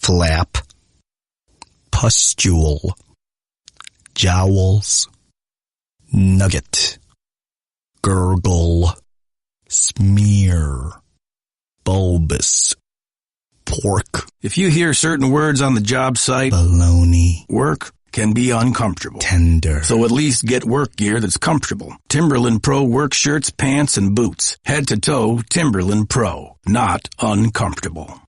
flap, pustule, jowls, nugget, gurgle, smear, bulbous, pork. If you hear certain words on the job site, baloney, work can be uncomfortable. tender. So at least get work gear that's comfortable. Timberland Pro work shirts, pants, and boots. Head to toe, Timberland Pro. Not uncomfortable.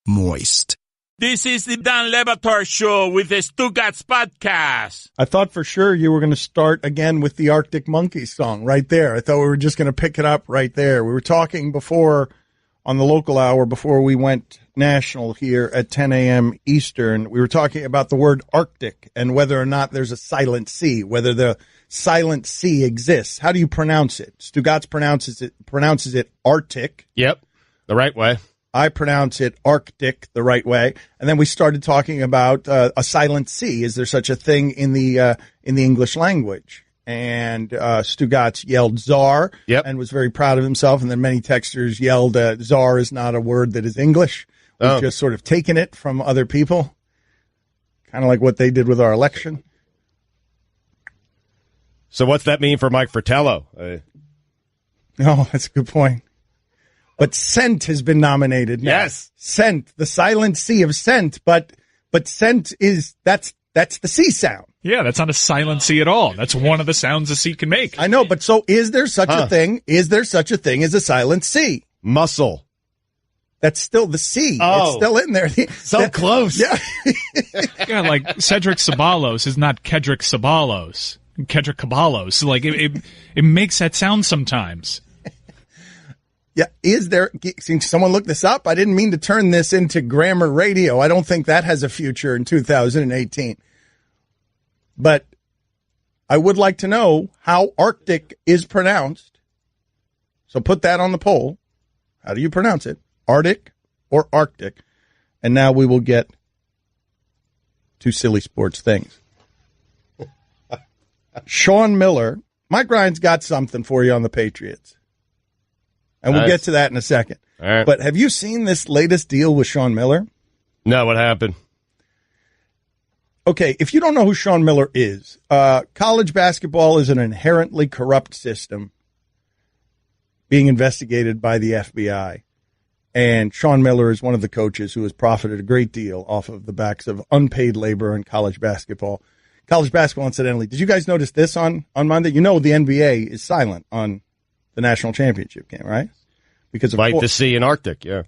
Moist. This is the Dan Le Batard Show with the Stugotz podcast. I thought for sure you were going to start again with the Arctic Monkeys song right there. I thought we were just going to pick it up right there. We were talking before on the local hour, before we went national here at 10 a.m. Eastern. We were talking about the word Arctic and whether or not there's a silent C, whether the silent C exists. How do you pronounce it? Stugotz pronounces it Arctic. Yep, the right way. I pronounce it Arctic the right way. And then we started talking about a silent C. Is there such a thing in the English language? And Stugotz yelled czar and was very proud of himself. And then many texters yelled czar is not a word that is English. We've just sort of taken it from other people, kind of like what they did with our election. So what's that mean for Mike Fratello? No, that's a good point. But scent has been nominated now. Yes. Scent, the silent C of scent, but scent is, that's the C sound. Yeah, that's not a silent C at all. That's one of the sounds a C can make. I know, but so is there such a thing? Is there such a thing as a silent C? Muscle. That's still the C. Oh. It's still in there. So close. Yeah. Yeah, like Cedric Ceballos is not Kedrick Ceballos. Kedrick Caballos. Like, it makes that sound sometimes. Yeah, is there, can someone look this up? I didn't mean to turn this into grammar radio. I don't think that has a future in 2018. But I would like to know how Arctic is pronounced. So put that on the poll. How do you pronounce it? Arctic or Arctic? And now we will get to silly sports things. Sean Miller, Mike Ryan's got something for you on the Patriots. And we'll get to that in a second. All right. But have you seen this latest deal with Sean Miller? No, what happened? Okay, if you don't know who Sean Miller is, college basketball is an inherently corrupt system being investigated by the FBI. And Sean Miller is one of the coaches who has profited a great deal off of the backs of unpaid labor in college basketball. College basketball, incidentally. Did you guys notice this on Monday? You know the NBA is silent on the national championship game, right? Because of Like the sea in Arctic, yeah.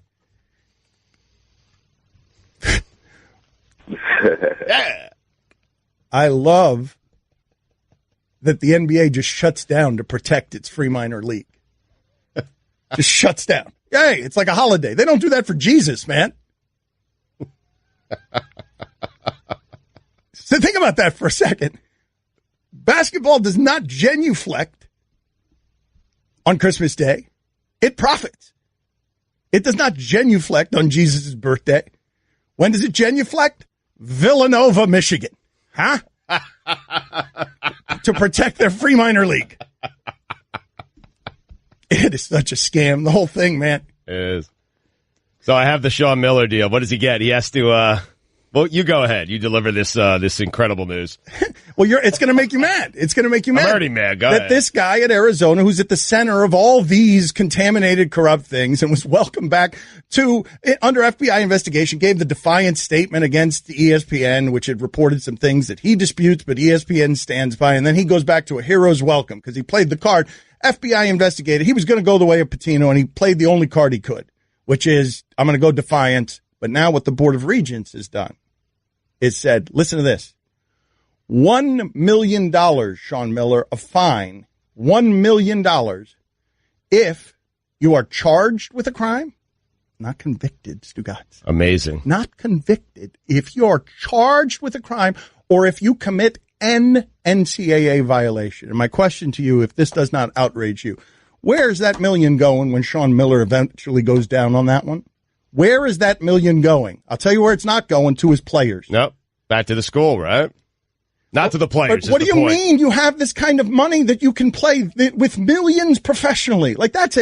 Yeah. I love that the NBA just shuts down to protect its free minor league. Just shuts down. Hey, it's like a holiday. They don't do that for Jesus, man. So think about that for a second. Basketball does not genuflect on Christmas Day. It profits. It does not genuflect on Jesus' birthday. When does it genuflect? Villanova, Michigan. Huh? To protect their free minor league. It is such a scam, the whole thing, man. It is. So I have the Sean Miller deal. What does he get? He has to, well, you go ahead. You deliver this incredible news. Well, it's going to make you mad. It's going to make you mad. I'm already mad. Go that ahead. This guy at Arizona, who's at the center of all these contaminated, corrupt things, and was welcomed back to under FBI investigation, gave the defiant statement against ESPN, which had reported some things that he disputes, but ESPN stands by, and then he goes back to a hero's welcome because he played the card. FBI investigated. He was going to go the way of Patino, and he played the only card he could, which is, I'm going to go defiant. But now what the Board of Regents has done is said, listen to this. $1 million, Sean Miller, a fine, $1 million if you are charged with a crime, not convicted, Stugotz. Amazing. Not convicted. If you are charged with a crime or if you commit an NCAA violation. And my question to you, if this does not outrage you, where is that million going when Sean Miller eventually goes down on that one? Where is that million going? I'll tell you where it's not going, to his players. Nope. Back to the school, right? Not to the players. But what do you mean you have this kind of money that you can play with millions professionally? Like that's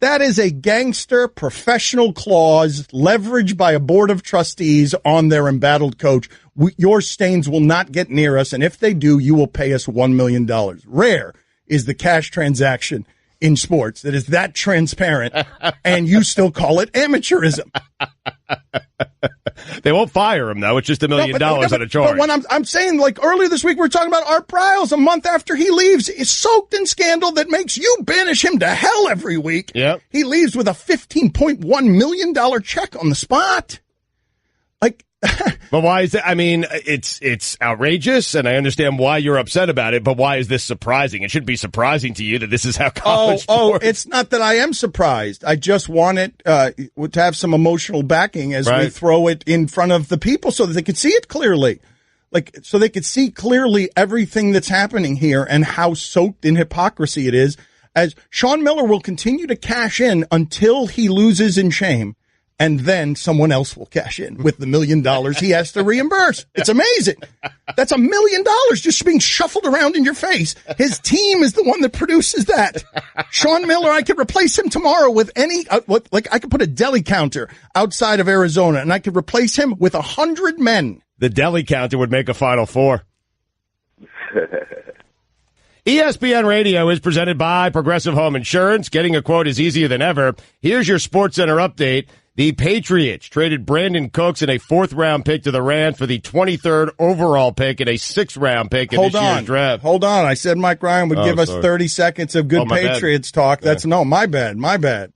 That is a gangster professional clause leveraged by a board of trustees on their embattled coach. Your stains will not get near us, and if they do, you will pay us $1 million. Rare is the cash transaction in sports that is that transparent, and you still call it amateurism. They won't fire him, though. It's just $1 million at a charge. But when I'm saying, like earlier this week, we were talking about Art Briles a month after he leaves, is soaked in scandal that makes you banish him to hell every week. Yep. He leaves with a $15.1 million check on the spot. Like, but why is that? I mean, it's outrageous, and I understand why you're upset about it, but why is this surprising? It should be surprising to you that this is how college sports... it's not that I am surprised. I just want it to have some emotional backing as we throw it in front of the people so that they can see it clearly. Like, so they could see clearly everything that's happening here and how soaked in hypocrisy it is, as Sean Miller will continue to cash in until he loses in shame. And then someone else will cash in with the $1 million he has to reimburse. It's amazing. That's $1 million just being shuffled around in your face. His team is the one that produces that. Sean Miller, I could replace him tomorrow with any, I could put a deli counter outside of Arizona and I could replace him with 100 men. The deli counter would make a Final Four. ESPN Radio is presented by Progressive Home Insurance. Getting a quote is easier than ever. Here's your SportsCenter update. The Patriots traded Brandon Cooks and a 4th-round pick to the Rams for the 23rd overall pick and a 6th-round pick in this year's draft. Hold on. I said Mike Ryan would give us 30 seconds of good Patriots talk. That's my bad.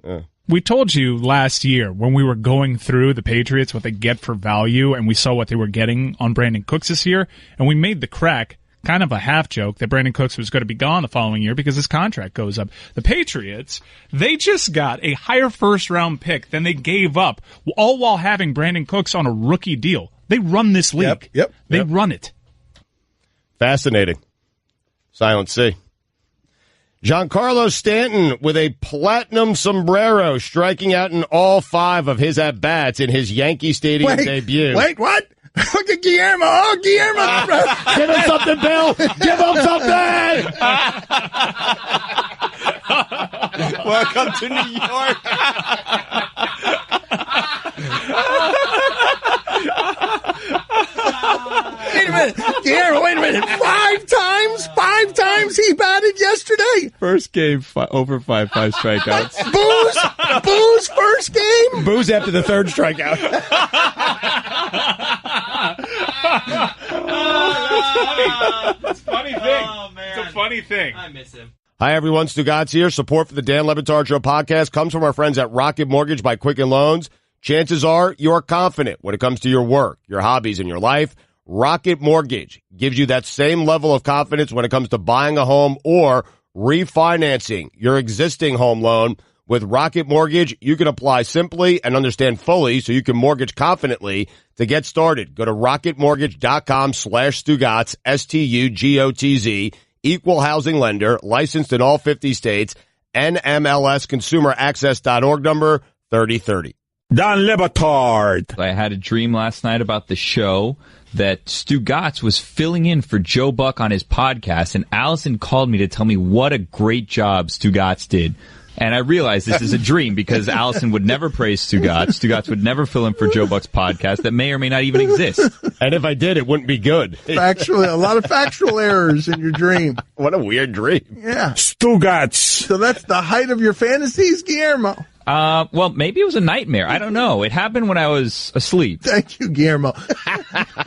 We told you last year when we were going through the Patriots what they get for value, and we saw what they were getting on Brandon Cooks this year, and we made the crack, kind of a half joke, that Brandon Cooks was going to be gone the following year because his contract goes up. The Patriots, they just got a higher first-round pick than they gave up, all while having Brandon Cooks on a rookie deal. They run this league. Yep. They run it. Fascinating. Silent C. Giancarlo Stanton with a platinum sombrero, striking out in all 5 of his at-bats in his Yankee Stadium debut. Wait, what? Look at Guillermo. Oh, Guillermo. Give him something, Bill. Give him something. Welcome to New York. Wait a minute. Guillermo, wait a minute. 5 times he batted yesterday. First game, over 5 strikeouts. Booze first game? Booze after the 3rd strikeout. That's a funny thing. Oh, man. It's a funny thing. I miss him. Hi, everyone. Stugotz here. Support for the Dan Lebatard Show podcast comes from our friends at Rocket Mortgage by Quicken Loans. Chances are you're confident when it comes to your work, your hobbies, and your life. Rocket Mortgage gives you that same level of confidence when it comes to buying a home or refinancing your existing home loan. With Rocket Mortgage, you can apply simply and understand fully so you can mortgage confidently. To get started, go to rocketmortgage.com/Stugotz, STUGOTZ, equal housing lender, licensed in all 50 states, NMLSconsumeraccess.org number 3030. Dan Lebatard. I had a dream last night about the show that Stugotz was filling in for Joe Buck on his podcast, and Allyson called me to tell me what a great job Stugotz did. And I realized this is a dream because Allyson would never praise Stugotz. Stugotz would never fill in for Joe Buck's podcast that may or may not even exist. And if I did, it wouldn't be good. Factually, a lot of factual errors in your dream. What a weird dream. Yeah. Stugotz. So that's the height of your fantasies, Guillermo. Well, maybe it was a nightmare. I don't know. It happened when I was asleep. Thank you, Guillermo.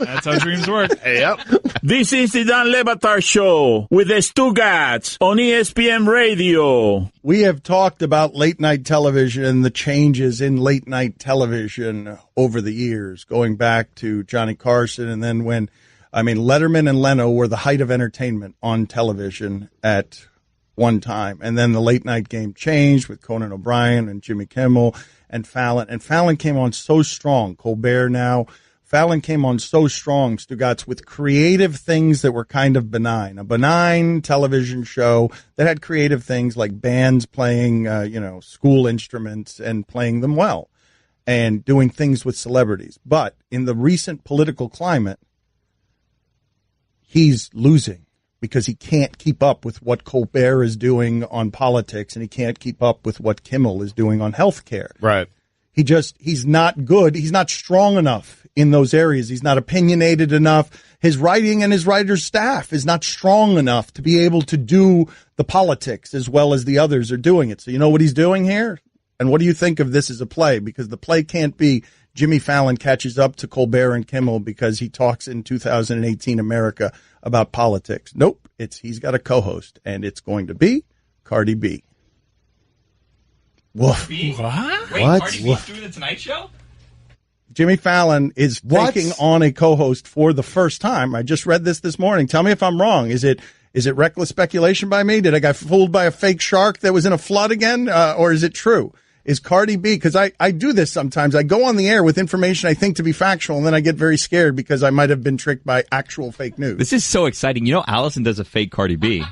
That's how dreams work. Yep. This is the Dan Lebatard Show with the Stugotz on ESPN Radio. We have talked about late night television and the changes in late night television over the years, going back to Johnny Carson and then Letterman and Leno were the height of entertainment on television at one time. And then the late night game changed with Conan O'Brien and Jimmy Kimmel and Fallon. And Fallon came on so strong. Colbert now. Fallon came on so strong, Stugotz, with creative things that were kind of benign. A benign television show that had creative things like bands playing, school instruments and playing them well and doing things with celebrities. But in the recent political climate, he's losing. because he can't keep up with what Colbert is doing on politics, and he can't keep up with what Kimmel is doing on healthcare. Right. He's not good. He's not strong enough in those areas. He's not opinionated enough. His writing and his writer's staff is not strong enough to be able to do the politics as well as the others are doing it. So you know what he's doing here? And what do you think of this as a play? Because the play can't be Jimmy Fallon catches up to Colbert and Kimmel because he talks in 2018 America about politics. Nope. He's got a co-host, and it's going to be Cardi B. Woof. What? Wait, What? Cardi B's doing the Tonight Show? Jimmy Fallon is taking on a co-host for the first time. I just read this morning. Tell me if I'm wrong. Is it reckless speculation by me? Did I get fooled by a fake shark that was in a flood again? Or is it true? Is Cardi B, because I do this sometimes. I go on the air with information I think to be factual, and then I get very scared because I might have been tricked by actual fake news. This is so exciting. You know, Allyson does a fake Cardi B.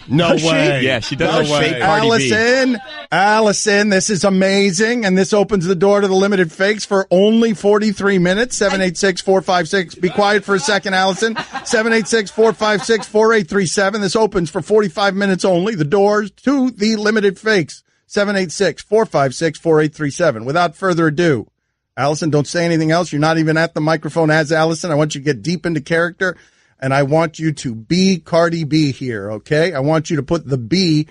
No Does she? way. Yeah, she does No a way. fake Cardi B. Allison, this is amazing, and this opens the door to the limited fakes for only 43 minutes. 786-456. Be quiet for a second, Allison. 786-456-4837. This opens for 45 minutes only. The doors to the limited fakes. 786-456-4837. Without further ado, Allison, don't say anything else. You're not even at the microphone as Allison. I want you to get deep into character, and I want you to be Cardi B here, okay? I want you to put the B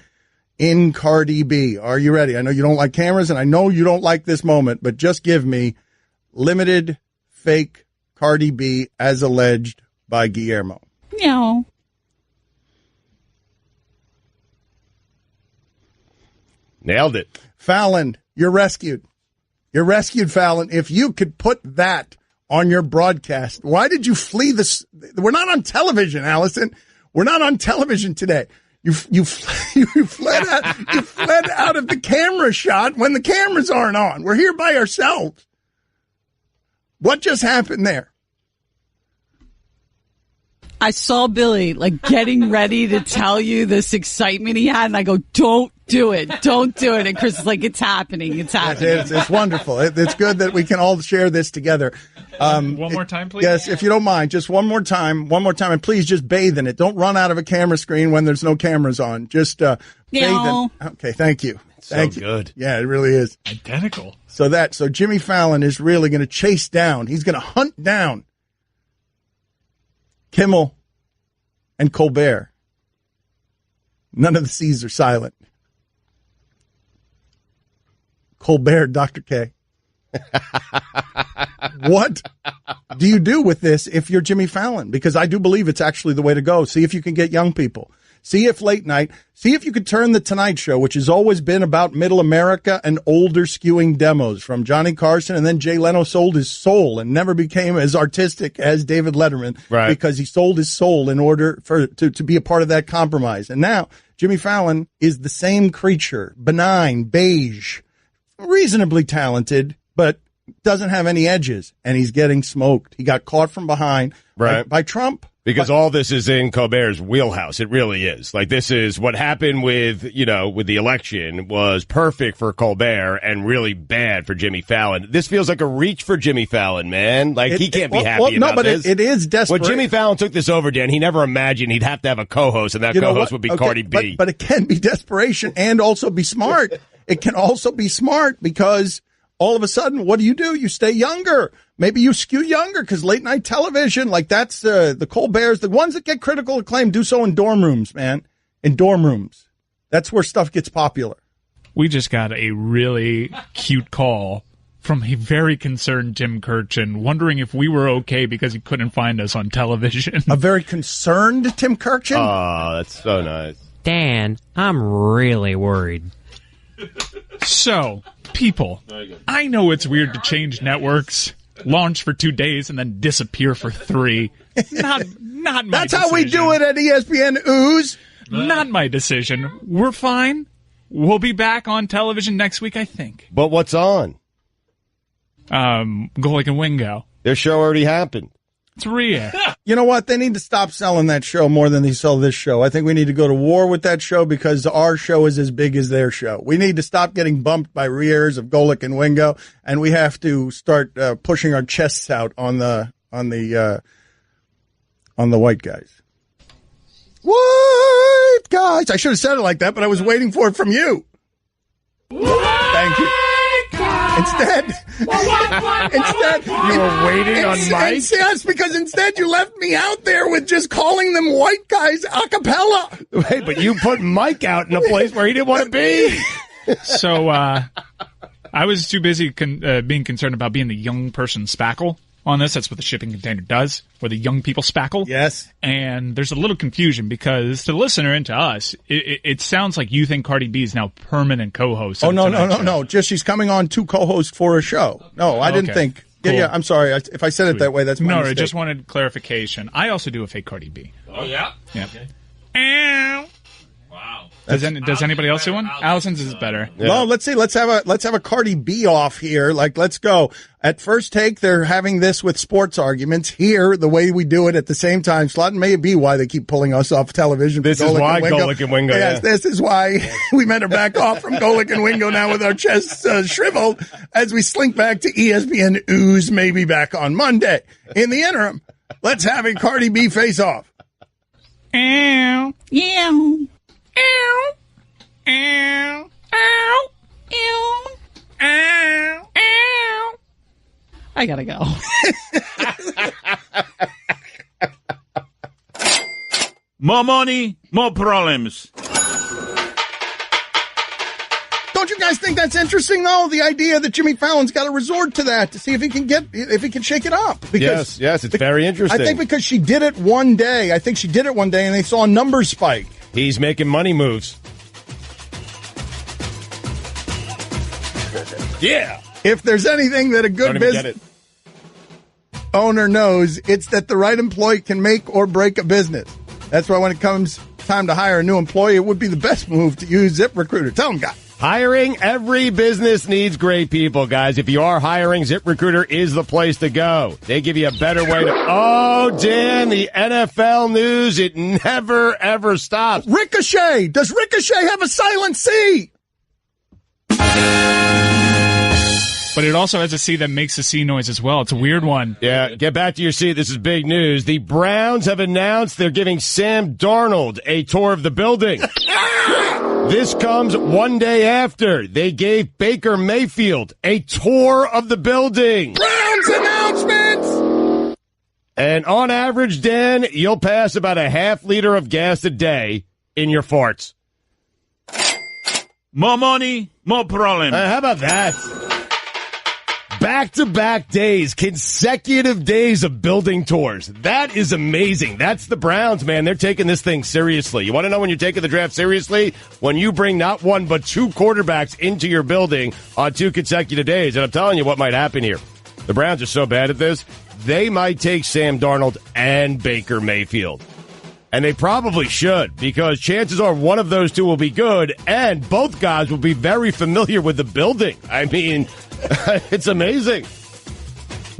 in Cardi B. Are you ready? I know you don't like cameras, and I know you don't like this moment, but just give me limited fake Cardi B as alleged by Guillermo. No. Nailed it. Fallon, you're rescued. You're rescued, Fallon. If you could put that on your broadcast, why did you flee this? We're not on television, Allison. We're not on television today. You fled out of the camera shot when the cameras aren't on. We're here by ourselves. What just happened there? I saw Billy getting ready to tell you this excitement he had, and I go, "Don't do it, don't do it." And Chris is like, "It's happening, it's happening." It's wonderful. It's good that we can all share this together. One more time, please. Yes, if you don't mind, just one more time, and please just bathe in it. Don't run out of a camera screen when there's no cameras on. Just bathe in. Okay, thank you. Thank you. Good. Yeah, it really is Identical. So Jimmy Fallon is really going to chase down. He's going to hunt down Kimmel and Colbert. None of the C's are silent. Colbert, Dr. K. What do you do with this if you're Jimmy Fallon? Because I do believe it's actually the way to go. See if you can get young people. See if late night. See if you could turn the Tonight Show, which has always been about middle America and older skewing demos from Johnny Carson, and then Jay Leno sold his soul and never became as artistic as David Letterman, right? Because he sold his soul in order to be a part of that compromise. And now Jimmy Fallon is the same creature, benign, beige, reasonably talented, but doesn't have any edges, and he's getting smoked. He got caught from behind by Trump. Because all this is in Colbert's wheelhouse. It really is. This is what happened with the election was perfect for Colbert and really bad for Jimmy Fallon. This feels like a reach for Jimmy Fallon, man. He can't be happy about this. It is desperate. When Jimmy Fallon took this over, Dan, he never imagined he'd have to have a co-host, and that co-host would be Cardi B. But it can be desperation and also be smart. It can also be smart because all of a sudden, what do? You stay younger. Maybe you skew younger because late night television, that's the Colberts, the ones that get critical acclaim, do so in dorm rooms, man. In dorm rooms. That's where stuff gets popular. We just got a really cute call from a very concerned Tim Kirchin, wondering if we were okay because he couldn't find us on television. A very concerned Tim Kirchin? Oh, that's so nice. Dan, I'm really worried. So, people, I know it's weird to change networks, launch for 2 days, and then disappear for 3. Not my That's decision. how we do it at ESPN Ooze. Not my decision. We're fine. We'll be back on television next week, I think. But what's on? Golick and Wingo. Their show already happened. It's Rhea. You know what? They need to stop selling that show more than they sell this show. I think we need to go to war with that show because our show is as big as their show. We need to stop getting bumped by rears of Golick and Wingo, and we have to start pushing our chests out on the white guys. White guys. I should have said it like that, but I was waiting for it from you. Thank you. Instead, You were waiting on Mike? Yes, because instead you left me out there with just calling them white guys a cappella. Wait, but you put Mike out in a place where he didn't want to be. So I was too busy being concerned about being the young person spackle on this. That's what the shipping container does, or the young people spackle. Yes. And there's a little confusion because to the listener and to us, it sounds like you think Cardi B is now permanent co-host. Oh, no. Just she's coming on to co-host for a show. No, I didn't think. Cool. Yeah, I'm sorry. If I said it that way, that's my mistake. I just wanted clarification. I also do a fake Cardi B. Oh, yeah? Yeah. Okay. Wow. Does anybody else do one? Allison's is better. Yeah. Well, let's see. Let's have a Cardi B off here. Like, let's go. At First Take, they're having this with sports arguments. Here, the way we do it at the same time slot, and may be why they keep pulling us off television. This is why Golic and Wingo. Yes, this is why we better back off from Golic and Wingo now with our chests shriveled as we slink back to ESPN Ooze, maybe back on Monday. In the interim, let's have a Cardi B face off. Yeah. Ow. Ow. Ow. Ow. Ow. I gotta go. More money, more problems. Don't you guys think that's interesting, though? The idea that Jimmy Fallon's got to resort to that to see if he can shake it up. Because, yes, it's very interesting. I think because she did it one day. And they saw a numbers spike. He's making money moves. Yeah. If there's anything that a good business owner knows, it's that the right employee can make or break a business. That's why when it comes time to hire a new employee, it would be the best move to use ZipRecruiter. Tell them, guys. Hiring, every business needs great people, guys. If you are hiring, ZipRecruiter is the place to go. They give you a better way to... Oh, Dan, the NFL news, it never, ever stops. Ricochet! Does Ricochet have a silent C? But it also has a C that makes a C noise as well. It's a weird one. Yeah, get back to your seat. This is big news. The Browns have announced they're giving Sam Darnold a tour of the building. This comes one day after they gave Baker Mayfield a tour of the building. Browns announcements! And on average, Dan, you'll pass about a half liter of gas a day in your farts. More money, more problems. How about that? Back-to-back days, consecutive days of building tours. That is amazing. That's the Browns, man. They're taking this thing seriously. You want to know when you're taking the draft seriously? When you bring not one but two quarterbacks into your building on 2 consecutive days. And I'm telling you what might happen here. The Browns are so bad at this, they might take Sam Darnold and Baker Mayfield. And they probably should, because chances are one of those two will be good, and both guys will be very familiar with the building. I mean... It's amazing.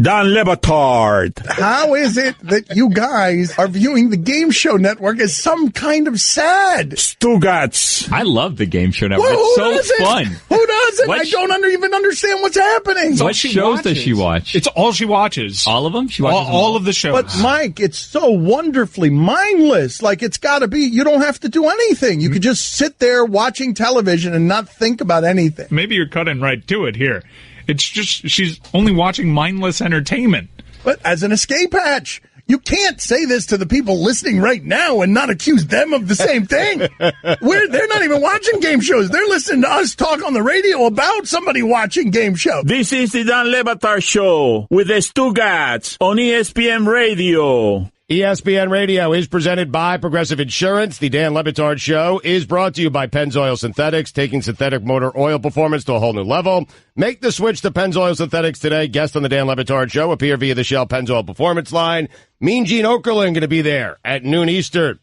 Dan Le Batard. How is it that you guys are viewing the Game Show Network as some kind of sad? Stugotz. I love the Game Show Network. Well, it's so fun. Who doesn't? I don't even understand what's happening. What shows does she watch? It's all she watches. All of them? She watches all of the shows. But, Mike, it's so wonderfully mindless. Like, it's got to be, you don't have to do anything. You could just sit there watching television and not think about anything. Maybe you're cutting right to it here. It's just she's only watching mindless entertainment. But as an escape hatch, you can't say this to the people listening right now and not accuse them of the same thing. They're not even watching game shows. They're listening to us talk on the radio about somebody watching game shows. This is the Dan Le Batard Show with the Stugotz on ESPN Radio. ESPN Radio is presented by Progressive Insurance. The Dan Le Batard Show is brought to you by Pennzoil Synthetics, taking synthetic motor oil performance to a whole new level. Make the switch to Pennzoil Synthetics today. Guest on the Dan Le Batard Show appear via the Shell Pennzoil Performance line. Mean Gene Okerlund going to be there at noon Eastern.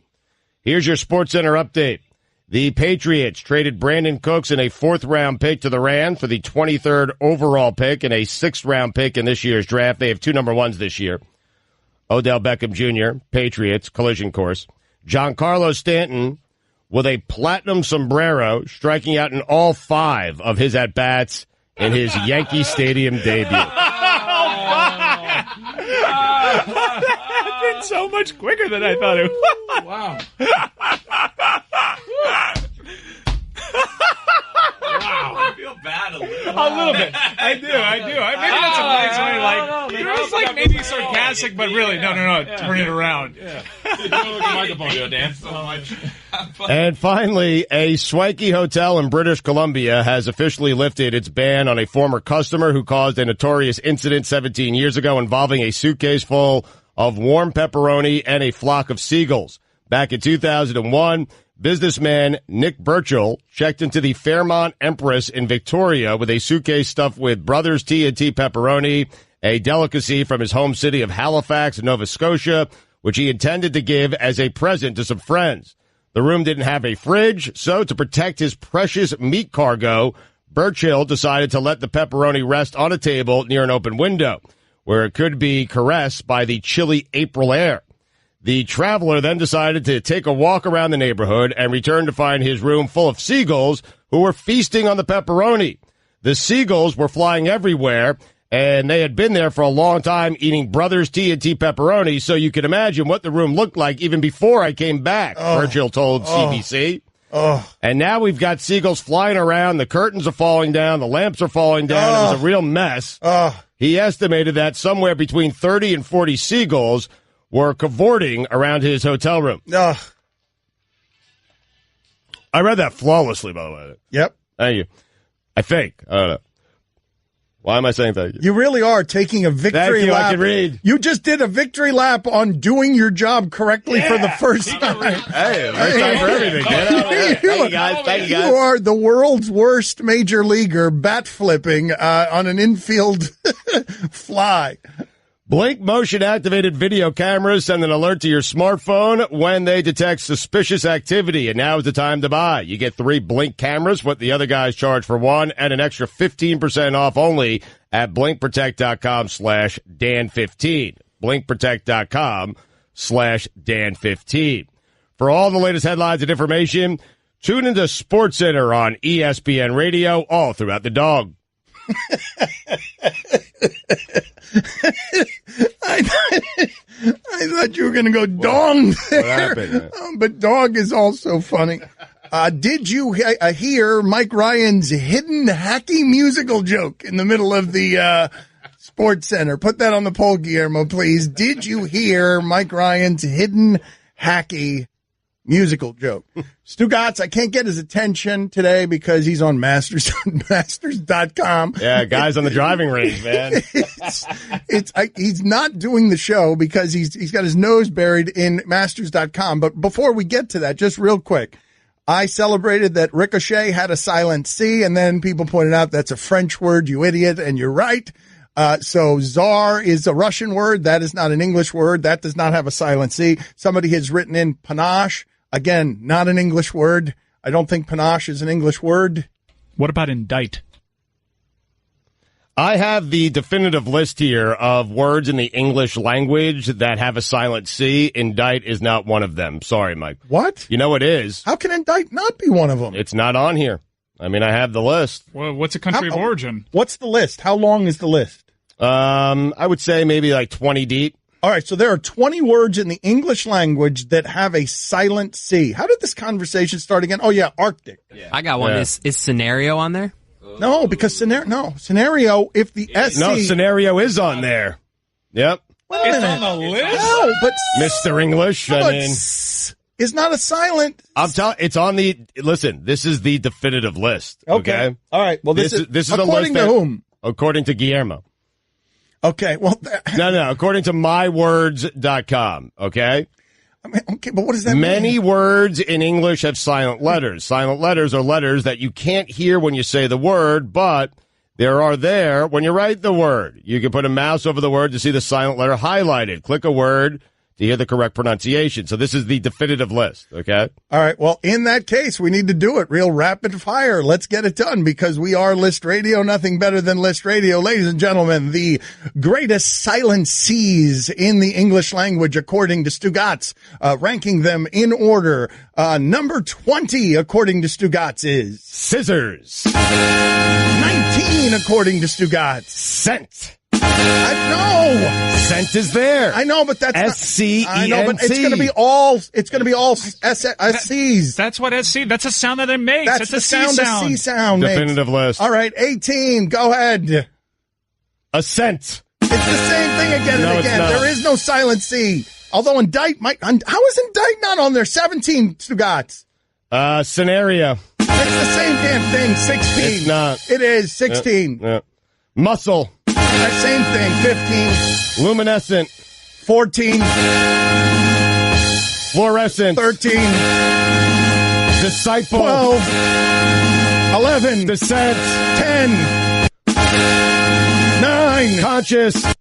Here's your SportsCenter update. The Patriots traded Brandon Cooks in a 4th-round pick to the Rams for the 23rd overall pick and a 6th-round pick in this year's draft. They have 2 number 1s this year. Odell Beckham Jr., Patriots, collision course. Giancarlo Stanton with a platinum sombrero, striking out in all 5 of his at-bats in his Yankee Stadium debut. happened so much quicker than I thought it would. Wow. I feel bad a little. A little bit. I do. Maybe that's a nice way, like, it was like maybe sarcastic, but really, no, turn it around. Yeah. Microphone, Dan. So much. And finally, a swanky hotel in British Columbia has officially lifted its ban on a former customer who caused a notorious incident 17 years ago involving a suitcase full of warm pepperoni and a flock of seagulls. Back in 2001, businessman Nick Burchill checked into the Fairmont Empress in Victoria with a suitcase stuffed with Brothers T&T pepperoni, a delicacy from his home city of Halifax, Nova Scotia, which he intended to give as a present to some friends. The room didn't have a fridge, so to protect his precious meat cargo, Burchill decided to let the pepperoni rest on a table near an open window, where it could be caressed by the chilly April air. The traveler then decided to take a walk around the neighborhood and returned to find his room full of seagulls who were feasting on the pepperoni. The seagulls were flying everywhere, and they had been there for a long time eating Brothers T&T pepperoni, so you can imagine what the room looked like even before I came back, Burchill told CBC. And now we've got seagulls flying around, the curtains are falling down, the lamps are falling down. It was a real mess. He estimated that somewhere between 30 and 40 seagulls were cavorting around his hotel room. I read that flawlessly, by the way. Yep. Thank you. I think. I don't know. Why am I saying thank you? You really are taking a victory Thank you, lap. I can read. You just did a victory lap on doing your job correctly for the first time. Hey, first time for everything. Thank you, guys. Thank you, guys. You are the world's worst major leaguer bat flipping on an infield fly. Blink motion-activated video cameras send an alert to your smartphone when they detect suspicious activity, and now is the time to buy. You get 3 Blink cameras, what the other guys charge for 1, and an extra 15% off only at blinkprotect.com/Dan15. blinkprotect.com/Dan15. For all the latest headlines and information, tune into SportsCenter on ESPN Radio all throughout the dog. I thought you were going to go dong there. What happened? But dog is also funny. Did you hear Mike Ryan's hidden hacky musical joke in the middle of the Sports Center? Put that on the poll, Guillermo, please. Did you hear Mike Ryan's hidden hacky musical joke? Stugotz, I can't get his attention today because he's on Masters.com. Yeah, guys on the driving range, man. He's not doing the show because he's got his nose buried in Masters.com. But before we get to that, just real quick, I celebrated that Ricochet had a silent C, and then people pointed out that's a French word, you idiot, and you're right. So czar is a Russian word. That is not an English word. That does not have a silent C. Somebody has written in panache. Again, not an English word. I don't think panache is an English word. What about indict? I have the definitive list here of words in the English language that have a silent C. Indict is not one of them. Sorry, Mike. What? You know it is. How can indict not be one of them? It's not on here. I mean, I have the list. Well, what's a country of origin? What's the list? How long is the list? I would say maybe like 20 deep. All right, so there are 20 words in the English language that have a silent C. How did this conversation start again? Oh, yeah, Arctic. Yeah. I got one. Yeah. Is scenario on there? No, because scenario, if the SC... No, scenario is on there. Yep. It's on the list? No, but... Mr. English, I mean... Is not a silent... I'm telling it's on the... Listen, this is the definitive list, okay? All right, well, this is a according list to whom? According to Guillermo. Okay, well... No, according to mywords.com, okay? I mean, okay, but what does that mean? Many words in English have silent letters. Silent letters are letters that you can't hear when you say the word, but there are there when you write the word. You can put a mouse over the word to see the silent letter highlighted. Click a word to hear the correct pronunciation. So this is the definitive list, okay? All right, well, in that case, we need to do it real rapid fire. Let's get it done because we are List Radio, nothing better than List Radio. Ladies and gentlemen, the greatest silent C's in the English language, according to Stugotz, ranking them in order. Number 20, according to Stugotz, is... Scissors. 19, according to Stugotz. Scent. I know. Scent is there. I know, but that's S-C-E-N-T. I know, but it's going to be all SCs. That's what SC. That's a sound that it makes. That's the sound a C sound Definitive makes. list. All right, 18. Go ahead. Assent. It's the same thing again and again. There is no silent C. Although indict how is indict not on there? 17, Stugotz. Scenario. It's the same damn thing. 16. It's not. It is 16. Yeah. Muscle. That same thing. 15. Luminescent. 14. Fluorescent. 13. Disciple. 12. 11. Descent. 10. 9. Conscious. 8.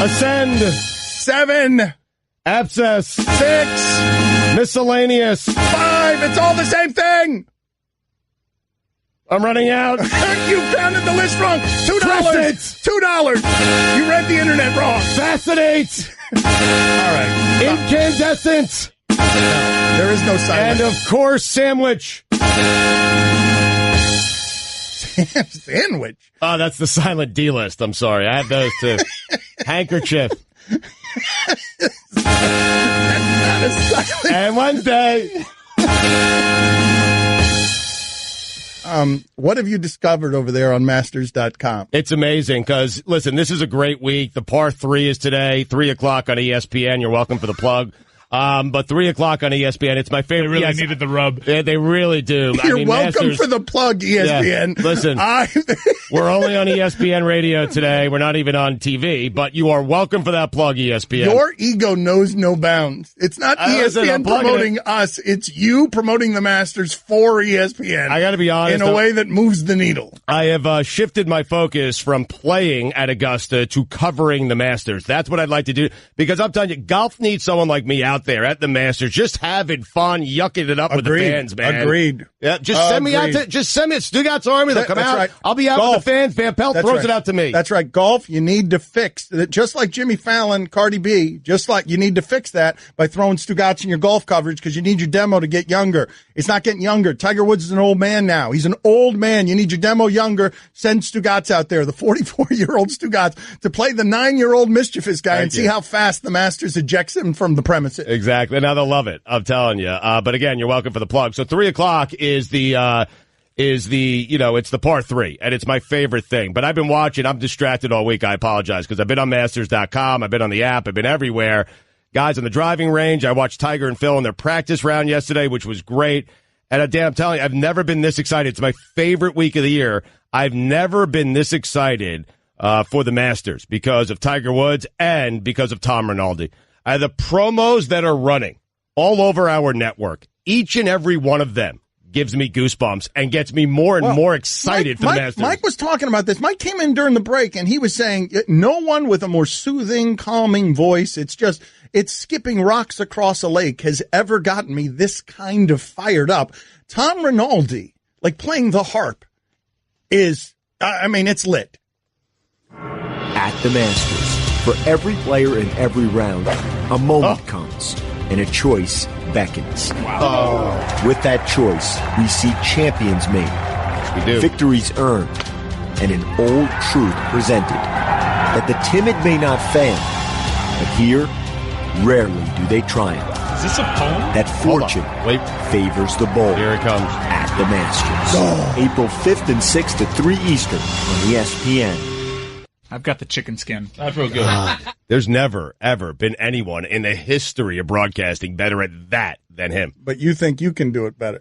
Ascend. 7. Abscess. 6. Miscellaneous. 5. It's all the same thing. I'm running out. You counted the list wrong. $2. $2. You read the internet wrong. Fascinate. All right. Incandescent. There is no silence. And, of course, sandwich. Sandwich. Oh, that's the silent D list. I'm sorry. I have those, too. Handkerchief. That's not a silent. And Wednesday. What have you discovered over there on Masters.com? It's amazing because, listen, this is a great week. The par 3 is today, 3 o'clock on ESPN. You're welcome for the plug. But 3 o'clock on ESPN, it's my favorite. They really needed the rub. Yeah, they really do. You're welcome for the plug, ESPN. Yeah, listen, we're only on ESPN radio today. We're not even on TV, but you are welcome for that plug, ESPN. Your ego knows no bounds. It's not ESPN promoting us. It's you promoting the Masters for ESPN. I got to be honest. In a way that moves the needle. I have shifted my focus from playing at Augusta to covering the Masters. That's what I'd like to do because I'm telling you, golf needs someone like me out there at the Masters, just having fun, yucking it up with the fans, man. Agreed. Yeah, just send me out to Stugotz Army. They'll come out. Right. I'll be out Golf. with the fans. Van Pelt throws it out to me. That's right. Golf, you need to fix that. Just like Jimmy Fallon, Cardi B, just like you need to fix that by throwing Stugotz in your golf coverage because you need your demo to get younger. It's not getting younger. Tiger Woods is an old man now. He's an old man. You need your demo younger. Send Stugotz out there, the 44-year-old Stugotz, to play the 9-year-old mischievous guy and see how fast the Masters ejects him from the premises. Exactly. Now they'll love it. I'm telling you. But again, you're welcome for the plug. So 3 o'clock is the it's the par 3, and it's my favorite thing. But I've been watching. I'm distracted all week. I apologize because I've been on Masters.com. I've been on the app. I've been everywhere. Guys on the driving range. I watched Tiger and Phil in their practice round yesterday, which was great. And I'm telling you, I've never been this excited. It's my favorite week of the year. I've never been this excited for the Masters because of Tiger Woods and because of Tom Rinaldi. The promos that are running all over our network, each and every one of them gives me goosebumps and gets me more and more excited for the Masters. Mike was talking about this. Mike came in during the break, and he was saying no one with a more soothing, calming voice, it's skipping rocks across a lake, has ever gotten me this kind of fired up. Tom Rinaldi, like playing the harp, is, it's lit. At the Masters, for every player in every round, a moment comes and a choice beckons. Wow. With that choice, we see champions made, we do. Victories earned, and an old truth presented that the timid may not fail, but here, rarely do they triumph. Is this a poem? That fortune favors the bold. Here it comes. At the Masters. April 5th and 6th at 3 Eastern on ESPN. I've got the chicken skin. I feel good. There's never, ever been anyone in the history of broadcasting better at that than him. But you think you can do it better.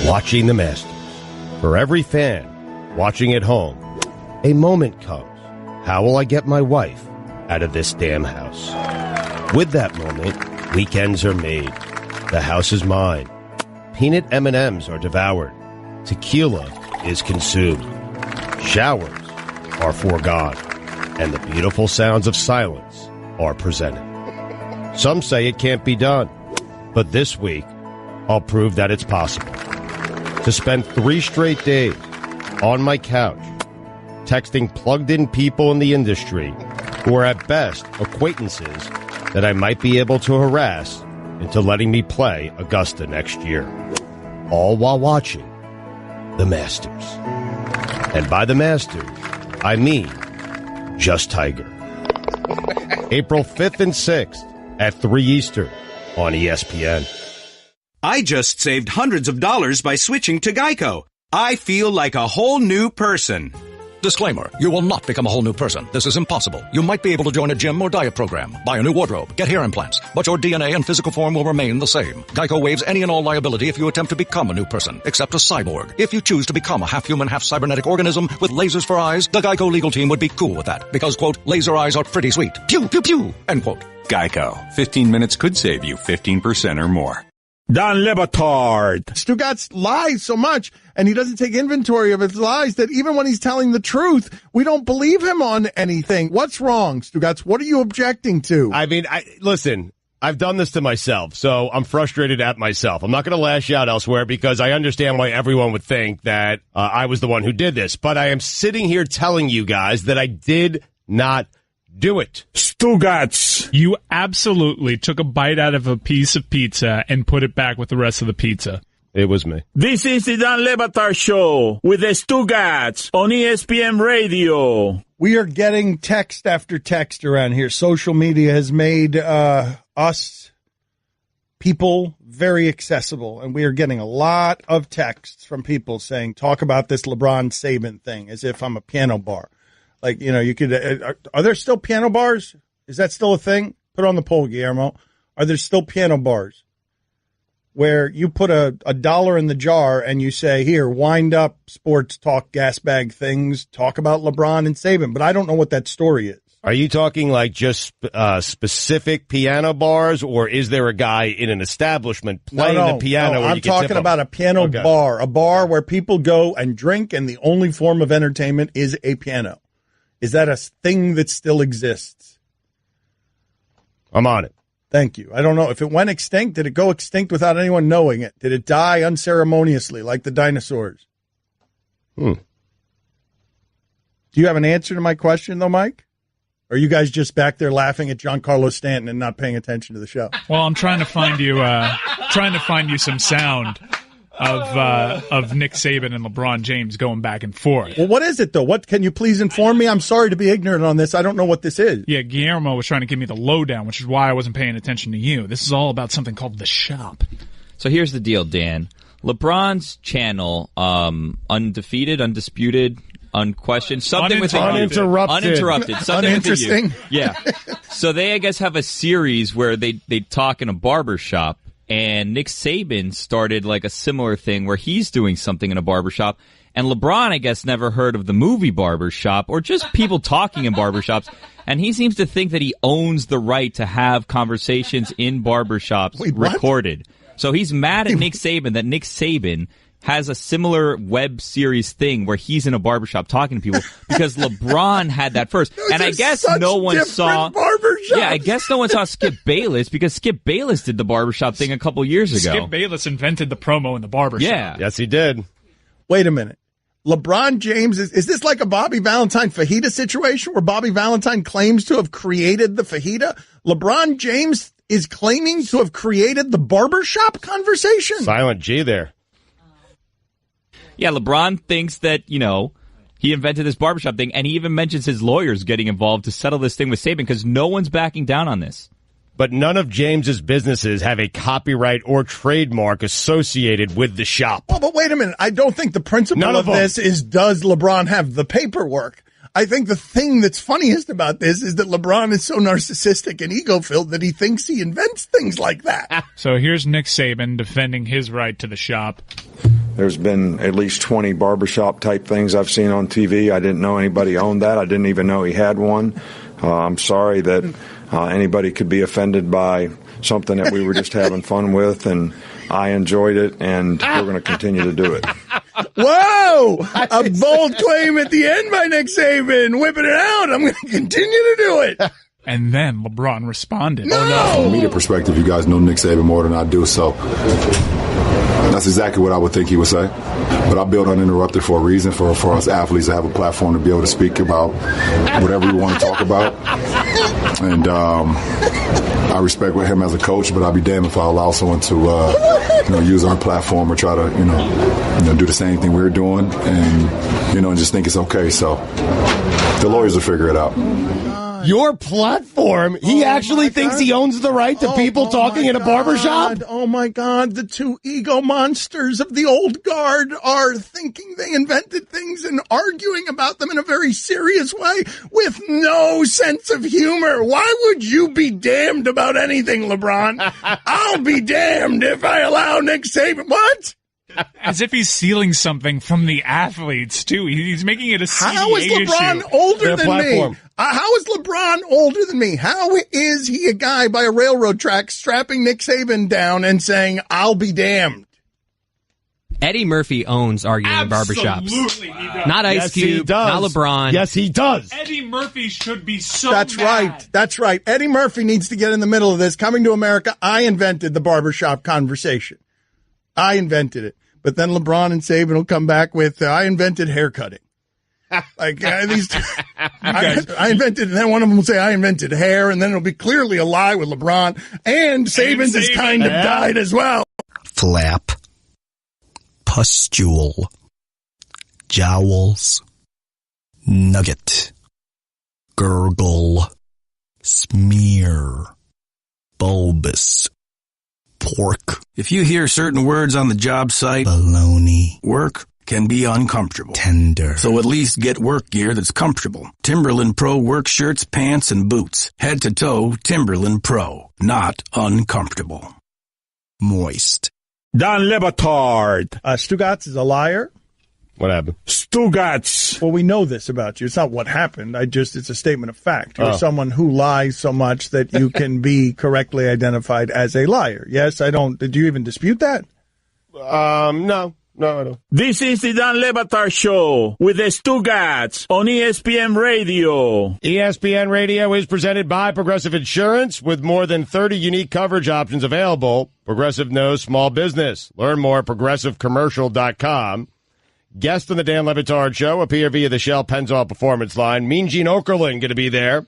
Watching the Masters. For every fan watching at home, a moment comes. How will I get my wife out of this damn house? With that moment, weekends are made. The house is mine. Peanut M&Ms are devoured. Tequila is consumed. Showers are foregone, and the beautiful sounds of silence are presented. Some say it can't be done, but this week, I'll prove that it's possible. To spend 3 straight days on my couch, texting plugged-in people in the industry who are at best acquaintances that I might be able to harass into letting me play Augusta next year, all while watching the Masters. And by the master, I mean just Tiger. April 5th and 6th at 3 Eastern on ESPN. I just saved hundreds of dollars by switching to Geico. I feel like a whole new person. Disclaimer, you will not become a whole new person. This is impossible. You might be able to join a gym or diet program, buy a new wardrobe, get hair implants, but your DNA and physical form will remain the same. Geico waives any and all liability if you attempt to become a new person, except a cyborg. If you choose to become a half-human, half-cybernetic organism with lasers for eyes, the Geico legal team would be cool with that, because, quote, laser eyes are pretty sweet. Pew, pew, pew, end quote. Geico. 15 minutes could save you 15% or more. Don Le Batard. Stugotz lies so much, and he doesn't take inventory of his lies, that even when he's telling the truth, we don't believe him on anything. What's wrong, Stugotz? What are you objecting to? I mean, listen, I've done this to myself, so I'm frustrated at myself. I'm not going to lash out elsewhere because I understand why everyone would think that I was the one who did this. But I am sitting here telling you guys that I did not do it. Stugotz. You absolutely took a bite out of a piece of pizza and put it back with the rest of the pizza. It was me. This is the Don Le Batard Show with the Stugotz on ESPN Radio. We are getting text after text around here. Social media has made us people very accessible, and we are getting a lot of texts from people saying, talk about this LeBron Saban thing as if I'm a piano bar. Like, you know, you could, are there still piano bars? Is that still a thing? Put it on the poll, Guillermo. Are there still piano bars where you put a dollar in the jar and you say, here, wind up sports talk, gas bag things, talk about LeBron and Saban? But I don't know what that story is. Are you talking like just specific piano bars, or is there a guy in an establishment playing the piano? No, I'm talking about a piano bar, a bar where people go and drink, and the only form of entertainment is a piano. Is that a thing that still exists? I'm on it. Thank you. I don't know. If it went extinct, did it go extinct without anyone knowing it? Did it die unceremoniously like the dinosaurs? Do you have an answer to my question, though, Mike? Or are you guys just back there laughing at Giancarlo Stanton and not paying attention to the show? Well, I'm trying to find you some sound of Nick Saban and LeBron James going back and forth. Well, what is it, though? What can you please inform me? I'm sorry to be ignorant on this. I don't know what this is. Yeah, Guillermo was trying to give me the lowdown, which is why I wasn't paying attention to you. This is all about something called The Shop. So here's the deal, Dan. LeBron's channel, undefeated, undisputed, unquestioned, something with uninterrupted, something uninteresting. With you. Yeah. So they, I guess, have a series where they talk in a barbershop. And Nick Saban started like a similar thing where he's doing something in a barbershop. And LeBron, I guess, never heard of the movie Barbershop or just people talking in barbershops. And he seems to think that he owns the right to have conversations in barbershops recorded. So he's mad at Nick Saban that Nick Saban has a similar web series thing where he's in a barbershop talking to people because LeBron had that first. And I guess no one saw barbershops. I guess no one saw Skip Bayless because Skip Bayless did the barbershop thing a couple years ago. Skip Bayless invented the promo in the barbershop. Yeah. Yes, he did. Wait a minute. LeBron James, is this like a Bobby Valentine fajita situation where Bobby Valentine claims to have created the fajita? LeBron James is claiming to have created the barbershop conversation? Silent G there. Yeah, LeBron thinks that, you know, he invented this barbershop thing, and he even mentions his lawyers getting involved to settle this thing with Saban because no one's backing down on this. But none of James's businesses have a copyright or trademark associated with the shop. Well, but wait a minute. I don't think the principle of this is, does LeBron have the paperwork? I think the thing that's funniest about this is that LeBron is so narcissistic and ego-filled that he thinks he invents things like that. So here's Nick Saban defending his right to the shop. There's been at least 20 barbershop type things I've seen on TV. I didn't know anybody owned that. I didn't even know he had one. I'm sorry that anybody could be offended by something that we were just having fun with, and I enjoyed it, and we're going to continue to do it. Whoa! A bold claim at the end by Nick Saban. Whipping it out. I'm going to continue to do it. And then LeBron responded. No! From a media perspective, you guys know Nick Saban more than I do, so that's exactly what I would think he would say. But I build uninterrupted for a reason, for us athletes to have a platform to be able to speak about whatever we want to talk about. And I respect him as a coach, but I'd be damned if I allow someone to use our platform or try to do the same thing we're doing. And and just think it's okay. So the lawyers will figure it out. Your platform, he actually thinks he owns the right to people talking in a barbershop? Oh, my God. The two ego monsters of the old guard are thinking they invented things and arguing about them in a very serious way with no sense of humor. Why would you be damned about anything, LeBron? I'll be damned if I allow Nick Saban. What? As if he's stealing something from the athletes, too. He's making it a CBA How is LeBron issue. older than me? How is LeBron older than me? How is he a guy by a railroad track strapping Nick Saban down and saying, I'll be damned? Eddie Murphy owns arguing in barbershops. Absolutely he does. Not Ice Cube, not LeBron. Yes, he does. Eddie Murphy should be so That's mad. right. That's right. Eddie Murphy needs to get in the middle of this. Coming to America, I invented the barbershop conversation. I invented it. But then LeBron and Saban will come back with, I invented haircutting. Like, these two, I invented, and then one of them will say, I invented hair, and then it'll be clearly a lie with LeBron. And Saban's has kind of died as well. Flap. Pustule. Jowls. Nugget. Gurgle. Smear. Bulbous. Pork. If you hear certain words on the job site, baloney, work can be uncomfortable. Tender. So at least get work gear that's comfortable. Timberland Pro work shirts, pants, and boots. Head to toe, Timberland Pro. Not uncomfortable. Moist. Don Le Batard. Stugotz is a liar. What happened? Stugotz. Well, we know this about you. It's not what happened. It's a statement of fact. You're someone who lies so much that you can be correctly identified as a liar. Yes, I don't. Did you even dispute that? No, I don't. This is the Don Le Batard Show with the Stugotz on ESPN Radio. ESPN Radio is presented by Progressive Insurance with more than 30 unique coverage options available. Progressive knows small business. Learn more at progressivecommercial.com. Guest on the Dan Le Batard Show appear via the Shell Pennzoil Performance Line. Mean Gene Okerlund going to be there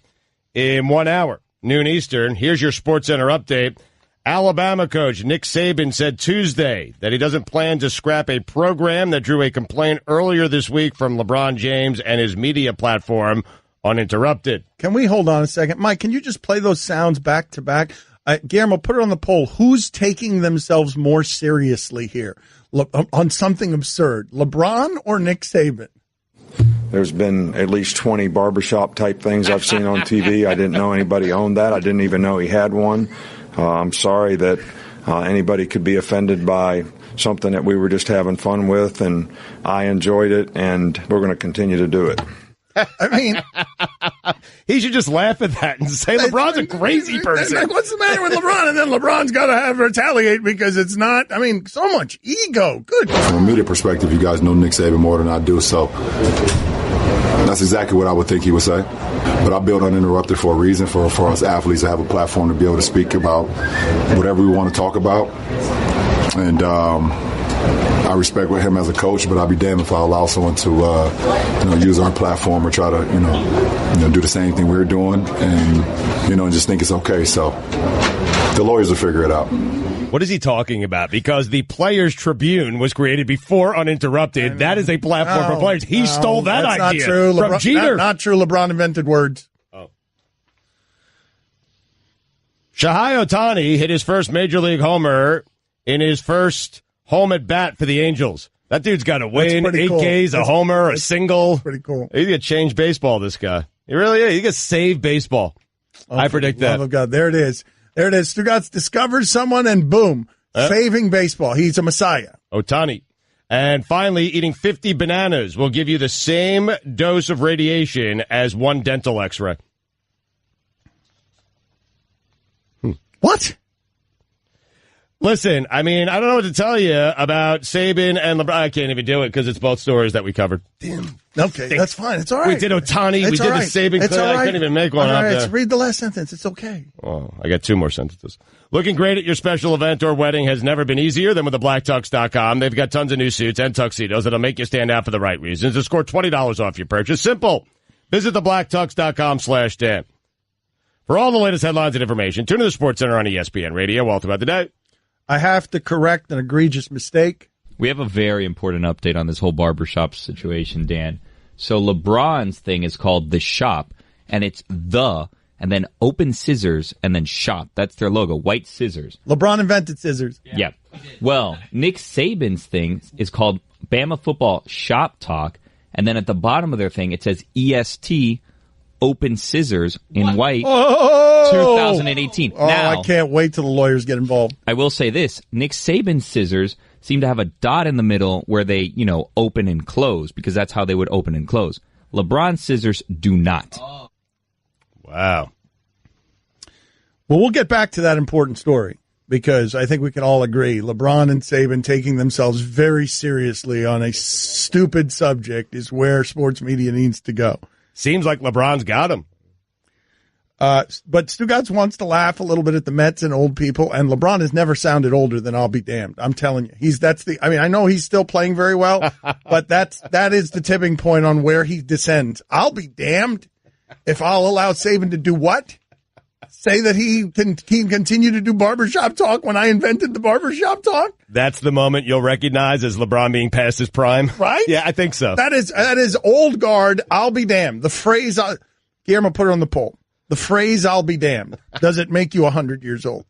in 1 hour, noon Eastern. Here's your SportsCenter update. Alabama coach Nick Saban said Tuesday that he doesn't plan to scrap a program that drew a complaint earlier this week from LeBron James and his media platform, Uninterrupted. Can we hold on a second? Mike, can you just play those sounds back to back? Guillermo, put it on the poll. Who's taking themselves more seriously here? On something absurd, LeBron or Nick Saban? There's been at least 20 barbershop type things I've seen on TV. I didn't know anybody owned that. I didn't even know he had one. I'm sorry that anybody could be offended by something that we were just having fun with, and I enjoyed it, and we're going to continue to do it. I mean, he should just laugh at that and say LeBron's a crazy person. Like, what's the matter with LeBron? And then LeBron's got to have retaliate because it's not. I mean, so much ego. Good. From a media perspective, you guys know Nick Saban more than I do, so that's exactly what I would think he would say. But I built Uninterrupted for a reason, for us athletes to have a platform to be able to speak about whatever we want to talk about. And I respect him as a coach, but I'll be damned if I allow someone to, use our platform or try to, do the same thing we're doing and just think it's okay. So the lawyers will figure it out. What is he talking about? Because the Players Tribune was created before Uninterrupted. That is a platform for players. He stole that idea from Jeter. Not true. LeBron invented words. Oh. Shohei Ohtani hit his first Major League homer in his first home at bat for the Angels. That dude's got to win 8 Ks, a homer, a single. Pretty cool. He's going to change baseball, this guy. He really is. He's going to save baseball. I predict that. Oh, God. There it is. There it is. Stugotz discovers someone and boom, saving baseball. He's a messiah. Ohtani. And finally, eating 50 bananas will give you the same dose of radiation as one dental x-ray. What? Listen, I mean, I don't know what to tell you about Saban and LeBron. I can't even do it because it's both stories that we covered. Damn. Okay, that's fine. It's all right. We did Ohtani. We did the Saban clip. I couldn't even make one all up right, there. let's read the last sentence. It's okay. Oh, I got 2 more sentences. Looking great at your special event or wedding has never been easier than with thebblacktux.com. They've got tons of new suits and tuxedos that'll make you stand out for the right reasons and score $20 off your purchase. Simple. Visit thebblacktux.com/Dan. For all the latest headlines and information, tune to the SportsCenter on ESPN Radio all throughout the day. I have to correct an egregious mistake. We have a very important update on this whole barbershop situation, Dan. So LeBron's thing is called The Shop, and it's the, and then open scissors, and then shop. That's their logo, white scissors. LeBron invented scissors. Yeah. Well, Nick Saban's thing is called Bama Football Shop Talk, and then at the bottom of their thing, it says EST, open scissors in white, 2018. Oh, now, I can't wait till the lawyers get involved. I will say this. Nick Saban's scissors seem to have a dot in the middle where they, open and close, because that's how they would open and close. LeBron's scissors do not. Wow. Well, we'll get back to that important story, because I think we can all agree LeBron and Saban taking themselves very seriously on a stupid subject is where sports media needs to go. Seems like LeBron's got him. But Stugotz wants to laugh a little bit at the Mets and old people, and LeBron has never sounded older than I'll be damned. I'm telling you. I know he's still playing very well, but that is the tipping point on where he descends. I'll be damned if I'll allow Saban to do what? Say that he can continue to do barbershop talk when I invented the barbershop talk? That's the moment you'll recognize as LeBron being past his prime. Right? Yeah, I think so. That is old guard, I'll be damned. The phrase, Guillermo, put it on the poll. The phrase, I'll be damned. Does it make you 100 years old?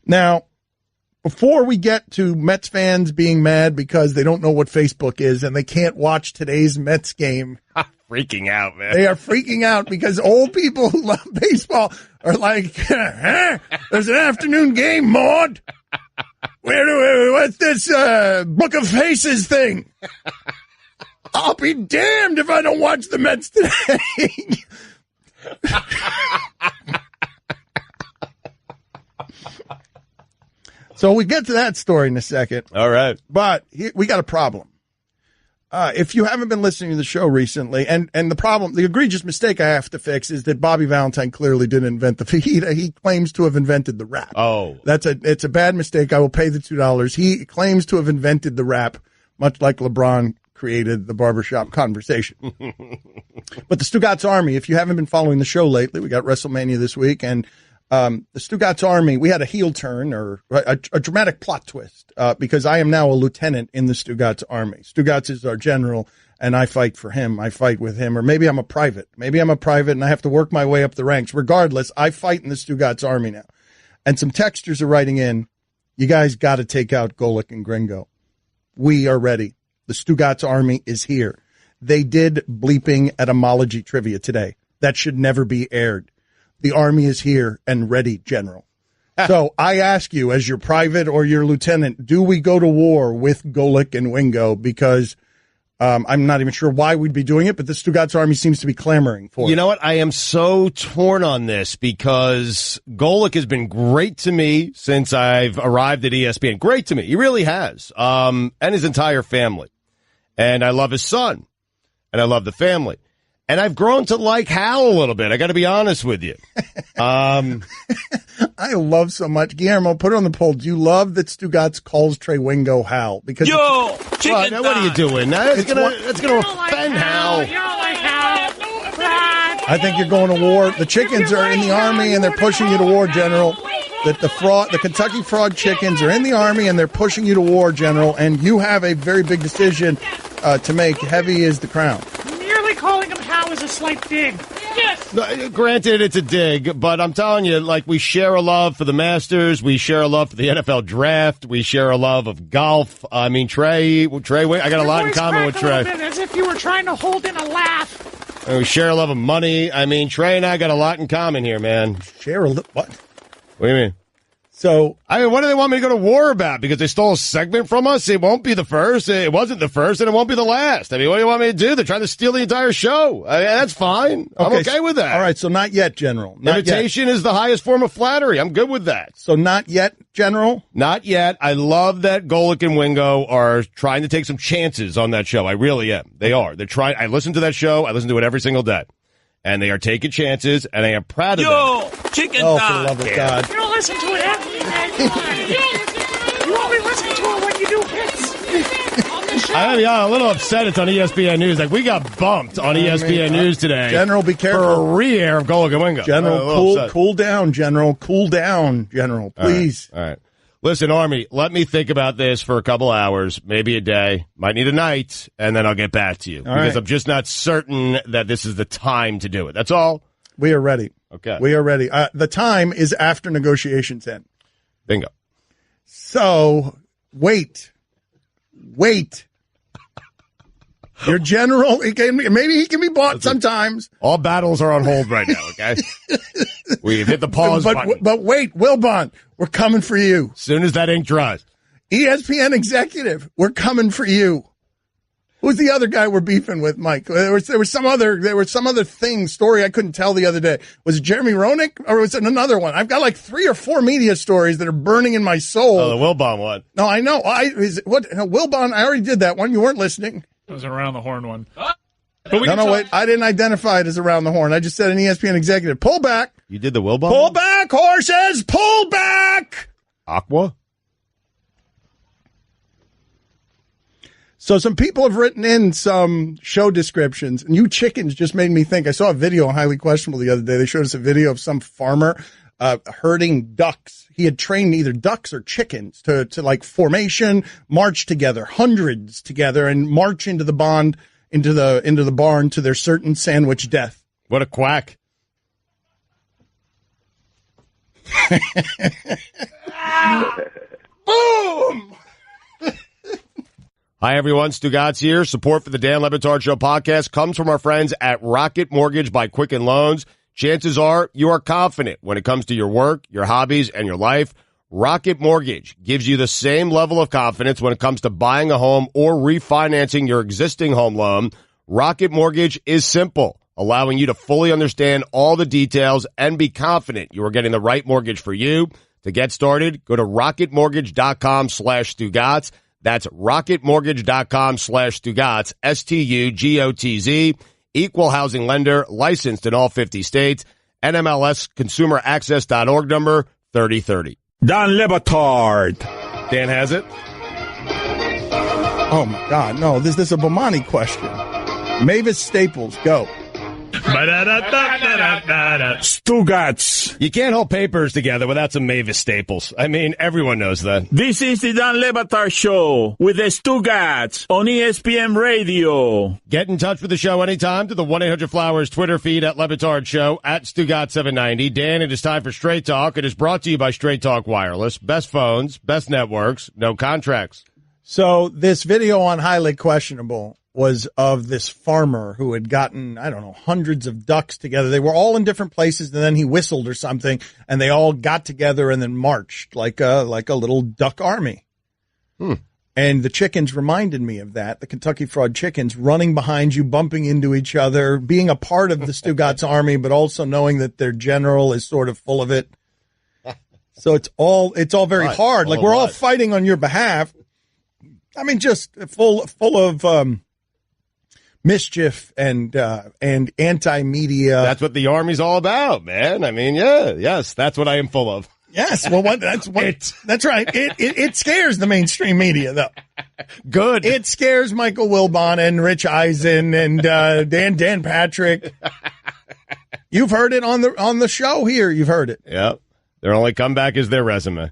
Now, before we get to Mets fans being mad because they don't know what Facebook is and they can't watch today's Mets game. Freaking out, man. They are freaking out because old people who love baseball are like, there's an afternoon game, Maud. What's this Book of Faces thing? I'll be damned if I don't watch the Mets today. So we get to that story in a second. All right. But we got a problem. If you haven't been listening to the show recently, and the egregious mistake I have to fix is that Bobby Valentine clearly didn't invent he claims to have invented the rap. Oh. it's a bad mistake. I will pay the $2. He claims to have invented the rap, much like LeBron created the barbershop conversation. But the Stugotz Army, if you haven't been following the show lately, we got WrestleMania this week, and the Stugotz Army, we had a heel turn or a dramatic plot twist because I am now a lieutenant in the Stugotz Army. Stugotz is our general, and I fight for him. I fight with him. Or maybe I'm a private. Maybe I'm a private, and I have to work my way up the ranks. Regardless, I fight in the Stugotz Army now. And some texters are writing in, you guys got to take out Golic and Gringo. We are ready. The Stugotz Army is here. They did bleeping etymology trivia today. That should never be aired. The Army is here and ready, General. So I ask you, as your private or your lieutenant, do we go to war with Golic and Wingo? Because I'm not even sure why we'd be doing it, but the Stugotz Army seems to be clamoring for it. You know what? I am so torn on this because Golic has been great to me since I've arrived at ESPN. Great to me. He really has. And his entire family. And I love his son. And I love the family. And I've grown to like Hal a little bit. I got to be honest with you. I love so much. Guillermo, put it on the poll. Do you love that Stugotz calls Trey Wingo Hal? Because what are you doing? That's gonna offend Hal. I think you're going to war. The chickens are in the Army and they're pushing you to war, General. That the Kentucky Fried Chickens are in the Army and they're pushing you to war, General. And you have a very big decision to make. Heavy is the crown. Calling him Hal is a slight dig. Yes. No, granted, it's a dig, but I'm telling you, like, we share a love for the Masters. We share a love for the NFL draft. We share a love of golf. I mean, Trey, I got a lot in common with Trey. As if you were trying to hold in a laugh. And we share a love of money. I mean, Trey and I got a lot in common here, man. Share a what? What do you mean? So, what do they want me to go to war about? Because they stole a segment from us? It won't be the first. It wasn't the first, and it won't be the last. I mean, what do you want me to do? They're trying to steal the entire show. That's fine. I'm okay with that. All right, so not yet, General. Imitation is the highest form of flattery. I'm good with that. So not yet, General? Not yet. I love that Golic and Wingo are trying to take some chances on that show. I really am. They are. They're trying. I listen to that show. I listen to it every single day. And they are taking chances, and I am proud of them. Chicken for the love of God. You don't listen to it every day. You only listen to it when you do hits on the show. I'm a little upset it's on ESPN News. Like, we got bumped on ESPN News today. General, be careful. For a re-air of Golic and Wingo. General, cool down, General. Cool down, General. Please. All right. Listen, Army, let me think about this for a couple hours, maybe a day. Might need a night, and then I'll get back to you. All because right. I'm just not certain that this is the time to do it. That's all. We are ready. Okay. We are ready. The time is after negotiations end. Bingo. So, wait. Your general, maybe he can be bought sometimes. All battles are on hold right now, okay? We've hit the pause button. But wait, Wilbon, we're coming for you. As soon as that ink dries. ESPN executive, we're coming for you. Who's the other guy we're beefing with, Mike? There was some other story I couldn't tell the other day. Was it Jeremy Roenick or was it another one? I've got like 3 or 4 media stories that are burning in my soul. Oh, the Wilbon one. No, I know. Wilbon, I already did that one. You weren't listening. It was an around the horn one. Wait. I didn't identify it as around the horn. I just said an ESPN executive. Pull back. You did the Wilbon? Pull back, horses. Pull back. Aqua? So some people have written in some show descriptions, and you chickens just made me think. I saw a video on Highly Questionable the other day. They showed us a video of some farmer herding ducks. He had trained either ducks or chickens to like formation, march together, hundreds together, and march into the barn to their certain sandwich death. What a quack. Boom! Hi, everyone. Stugotz here. Support for the Dan Le Batard Show podcast comes from our friends at Rocket Mortgage by Quicken Loans. Chances are you are confident when it comes to your work, your hobbies, and your life. Rocket Mortgage gives you the same level of confidence when it comes to buying a home or refinancing your existing home loan. Rocket Mortgage is simple, allowing you to fully understand all the details and be confident you are getting the right mortgage for you. To get started, go to rocketmortgage.com/Stugotz. That's rocketmortgage.com/Stugotz, STUGOTZ. Equal housing lender, licensed in all 50 states. NMLS consumeraccess.org number 3030. Dan Le Batard. Dan has it. Oh my God, no! This is a Bomani question. Mavis Staples, go. Stugotz. You can't hold papers together without some Mavis Staples. I mean, everyone knows that. This is the Dan Le Batard Show with the Stugotz on ESPN Radio. Get in touch with the show anytime to the 1-800-Flowers Twitter feed at Le Batard Show, at Stugotz790. Dan, it is time for Straight Talk. It is brought to you by Straight Talk Wireless. Best phones, best networks, no contracts. So this video on Highly Questionable was of this farmer who had gotten, I don't know, hundreds of ducks together. They were all in different places, and then he whistled or something, and they all got together and then marched like a little duck army. And the chickens reminded me of that, the Kentucky Fried Chickens, running behind you, bumping into each other, being a part of the Stugotz army, but also knowing that their general is sort of full of it. So it's all very hard. Like, we're all fighting on your behalf. I mean, just full of mischief and anti-media. That's what the Army's all about, man. I mean, yes, that's what I am full of. Yes, well, that's right. It scares the mainstream media, though. Good. It scares Michael Wilbon and Rich Eisen and Dan Patrick. You've heard it on the show here. You've heard it. Yep. Their only comeback is their resume.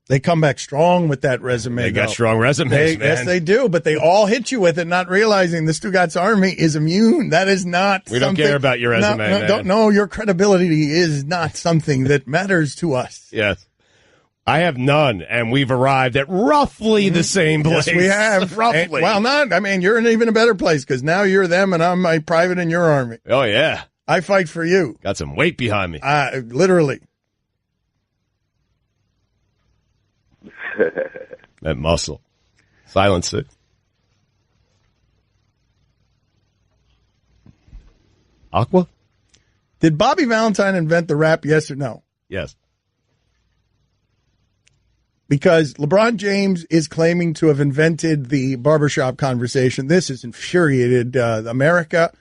They come back strong with that resume. They got strong resumes, man. Yes, they do, but they all hit you with it, not realizing the Stugotz Army is immune. That is not We don't care about your resume, man. No, your credibility is not something that matters to us. Yes. I have none, and we've arrived at roughly the same place. Yes, we have. Roughly. You're in an even better place, because now you're them and I'm my private in your army. Oh, yeah. I fight for you. Got some weight behind me. Literally. That muscle. Silence it. Aqua? Did Bobby Valentine invent the rap, yes or no? Yes. Because LeBron James is claiming to have invented the barbershop conversation. This has infuriated America.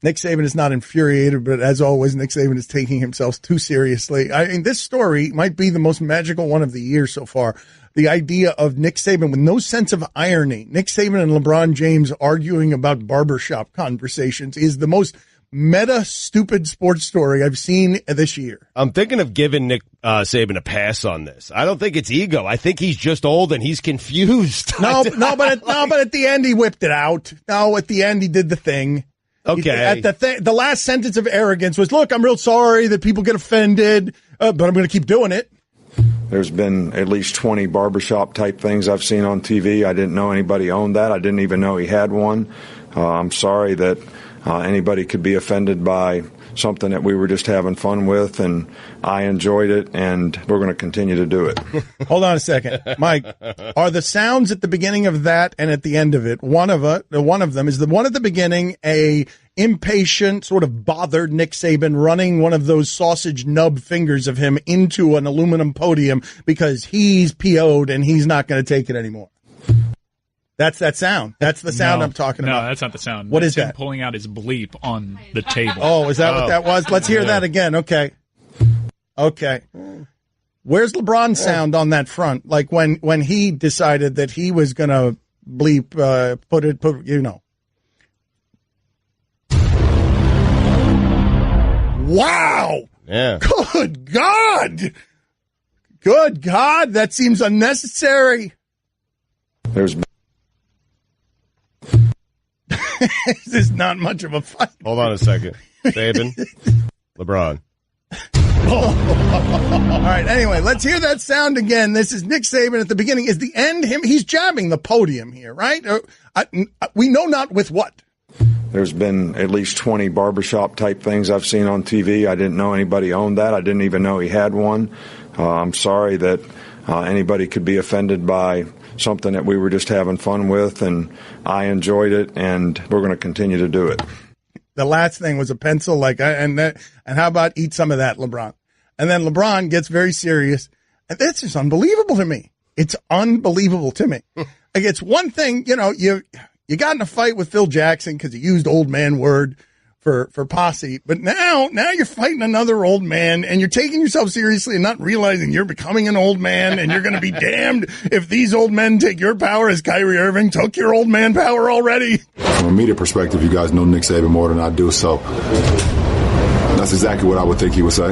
Nick Saban is not infuriated, but as always, Nick Saban is taking himself too seriously. I mean, this story might be the most magical one of the year so far. The idea of Nick Saban with no sense of irony. Nick Saban and LeBron James arguing about barbershop conversations is the most meta stupid sports story I've seen this year. I'm thinking of giving Nick Saban a pass on this. I don't think it's ego. I think he's just old and he's confused. But at the end he whipped it out. No, at the end he did the thing. Okay. The last sentence of arrogance was, look, I'm real sorry that people get offended, but I'm going to keep doing it. There's been at least 20 barbershop type things I've seen on TV. I didn't know anybody owned that. I didn't even know he had one. I'm sorry that anybody could be offended by something that we were just having fun with, and I enjoyed it, and we're going to continue to do it. Hold on a second. Mike, are the sounds at the beginning of that and at the end of it, one of them, is the one at the beginning a impatient, sort of bothered Nick Saban running one of those sausage nub fingers of him into an aluminum podium because he's PO'd and he's not going to take it anymore? That's that sound. That's the sound I'm talking about. No, that's not the sound. What is him that? Pulling out his bleep on the table. Oh, is that what that was? Let's hear that again. Okay. Where's LeBron's sound on that front? Like when he decided that he was going to bleep, put you know. Wow. Yeah. Good God. Good God. That seems unnecessary. There's This is not much of a fight. Hold on a second. Saban, LeBron. All right. Anyway, let's hear that sound again. This is Nick Saban at the beginning. Is the end him? He's jabbing the podium here, right? We know not with what. There's been at least 20 barbershop type things I've seen on TV. I didn't know anybody owned that. I didn't even know he had one. I'm sorry that anybody could be offended by something that we were just having fun with, and I enjoyed it, and we're going to continue to do it. The last thing was a pencil, and how about eat some of that, LeBron? And then LeBron gets very serious, and that's just unbelievable to me. It's unbelievable to me. Like, it's one thing, you got in a fight with Phil Jackson because he used old man word for posse, but now you're fighting another old man, and you're taking yourself seriously and not realizing you're becoming an old man, and you're going to be damned if these old men take your power as Kyrie Irving took your old man power already. From a media perspective, you guys know Nick Saban more than I do, so that's exactly what I would think he would say.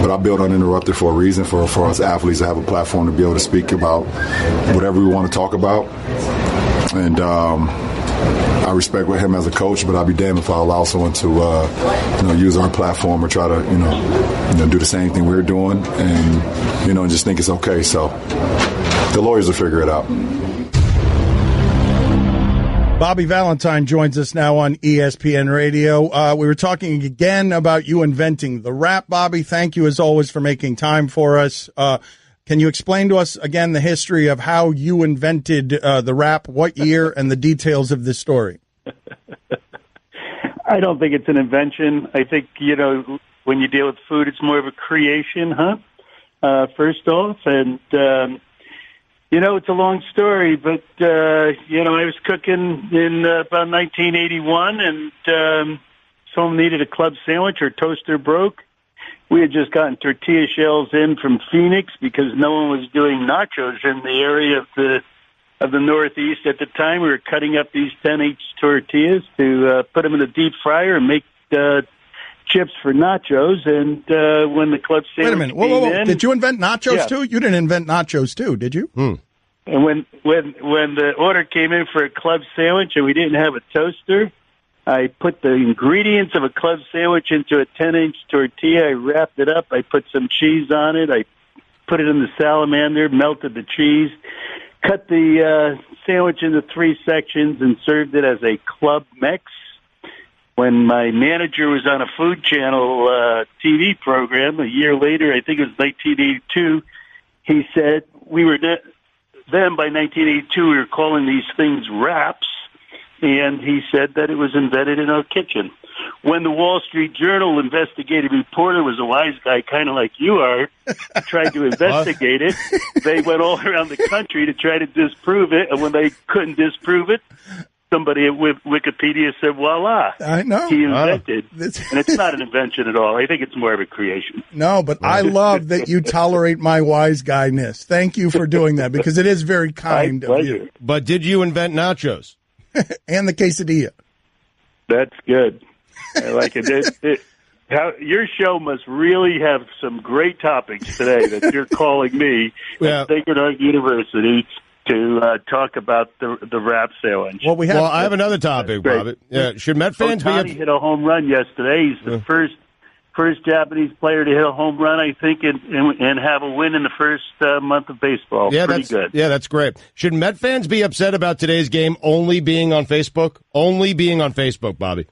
But I build uninterrupted for a reason, for us athletes to have a platform to be able to speak about whatever we want to talk about. And I respect him as a coach, but I'd be damned if I allow someone to, use our platform or try to, do the same thing we're doing and, just think it's okay. So the lawyers will figure it out. Bobby Valentine joins us now on ESPN Radio. We were talking again about you inventing the rap, Bobby. Thank you, as always, for making time for us. Can you explain to us again the history of how you invented the rap, what year, and the details of this story? I don't think it's an invention. I think, when you deal with food, it's more of a creation, first off. And, it's a long story, but, I was cooking in about 1981, and someone needed a club sandwich or toaster broke. We had just gotten tortilla shells in from Phoenix because no one was doing nachos in the area of the Northeast at the time. We were cutting up these 10-inch tortillas to put them in a deep fryer and make chips for nachos. And when the club sandwich Wait a minute. Whoa. Did you invent nachos too? You didn't invent nachos too, did you? And when the order came in for a club sandwich and we didn't have a toaster, I put the ingredients of a club sandwich into a 10-inch tortilla. I wrapped it up. I put some cheese on it. I put it in the salamander, melted the cheese, cut the sandwich into 3 sections, and served it as a club mix. When my manager was on a Food Channel TV program a year later, I think it was 1982, he said then by 1982 we were calling these things wraps. And he said that it was invented in our kitchen. When the Wall Street Journal investigative reporter was a wise guy, kind of like you are, tried to investigate it, they went all around the country to try to disprove it. And when they couldn't disprove it, somebody at Wikipedia said, voila, I know. he invented. And it's not an invention at all. I think it's more of a creation. No, but I love that you tolerate my wise guyness. Thank you for doing that, because it is very kind of you. But did you invent nachos? And the quesadilla. That's good. I like it. Your show must really have some great topics today that you're calling me at Sacred Heart University to talk about the wrap sandwich. Well, I have another topic, Bobby. Yeah, should Met fans be? Ohtani hit a home run yesterday. He's the first Japanese player to hit a home run, I think, and have a win in the first month of baseball. Yeah, Pretty good. Yeah, that's great. Should Met fans be upset about today's game only being on Facebook? Only being on Facebook, Bobby.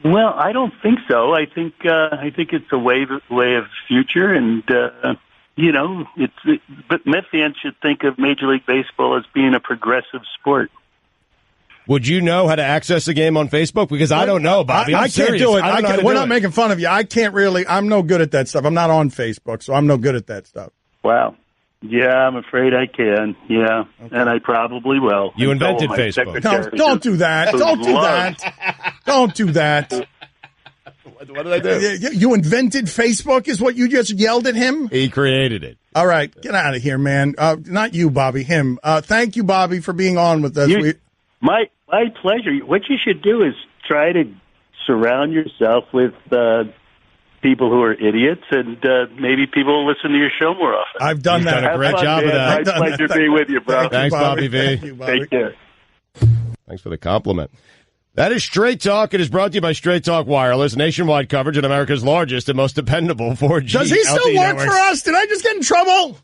Well, I don't think so. I think it's a way of future, and but Met fans should think of Major League Baseball as being a progressive sport. Would you know how to access a game on Facebook? Because I don't know, Bobby. I can't do it. We're not making fun of you. I can't really. I'm no good at that stuff. I'm not on Facebook, so I'm no good at that stuff. Wow. Yeah, I'm afraid I can. Yeah, okay. And I probably will. You invented Facebook. No, don't do that. Don't do that. Don't do that. What did I do? You invented Facebook is what you just yelled at him? He created it. All right, get out of here, man. Not you, Bobby, him. Thank you, Bobby, for being on with us. My pleasure. What you should do is try to surround yourself with people who are idiots, and maybe people will listen to your show more often. I've done that. Done a great job of that. My pleasure to be with you, bro. Thanks, Bobby V. Thank you, Bobby. Take care. Thanks for the compliment. That is Straight Talk. It is brought to you by Straight Talk Wireless, nationwide coverage and America's largest and most dependable 4G. Does he still work for us? Did I just get in trouble?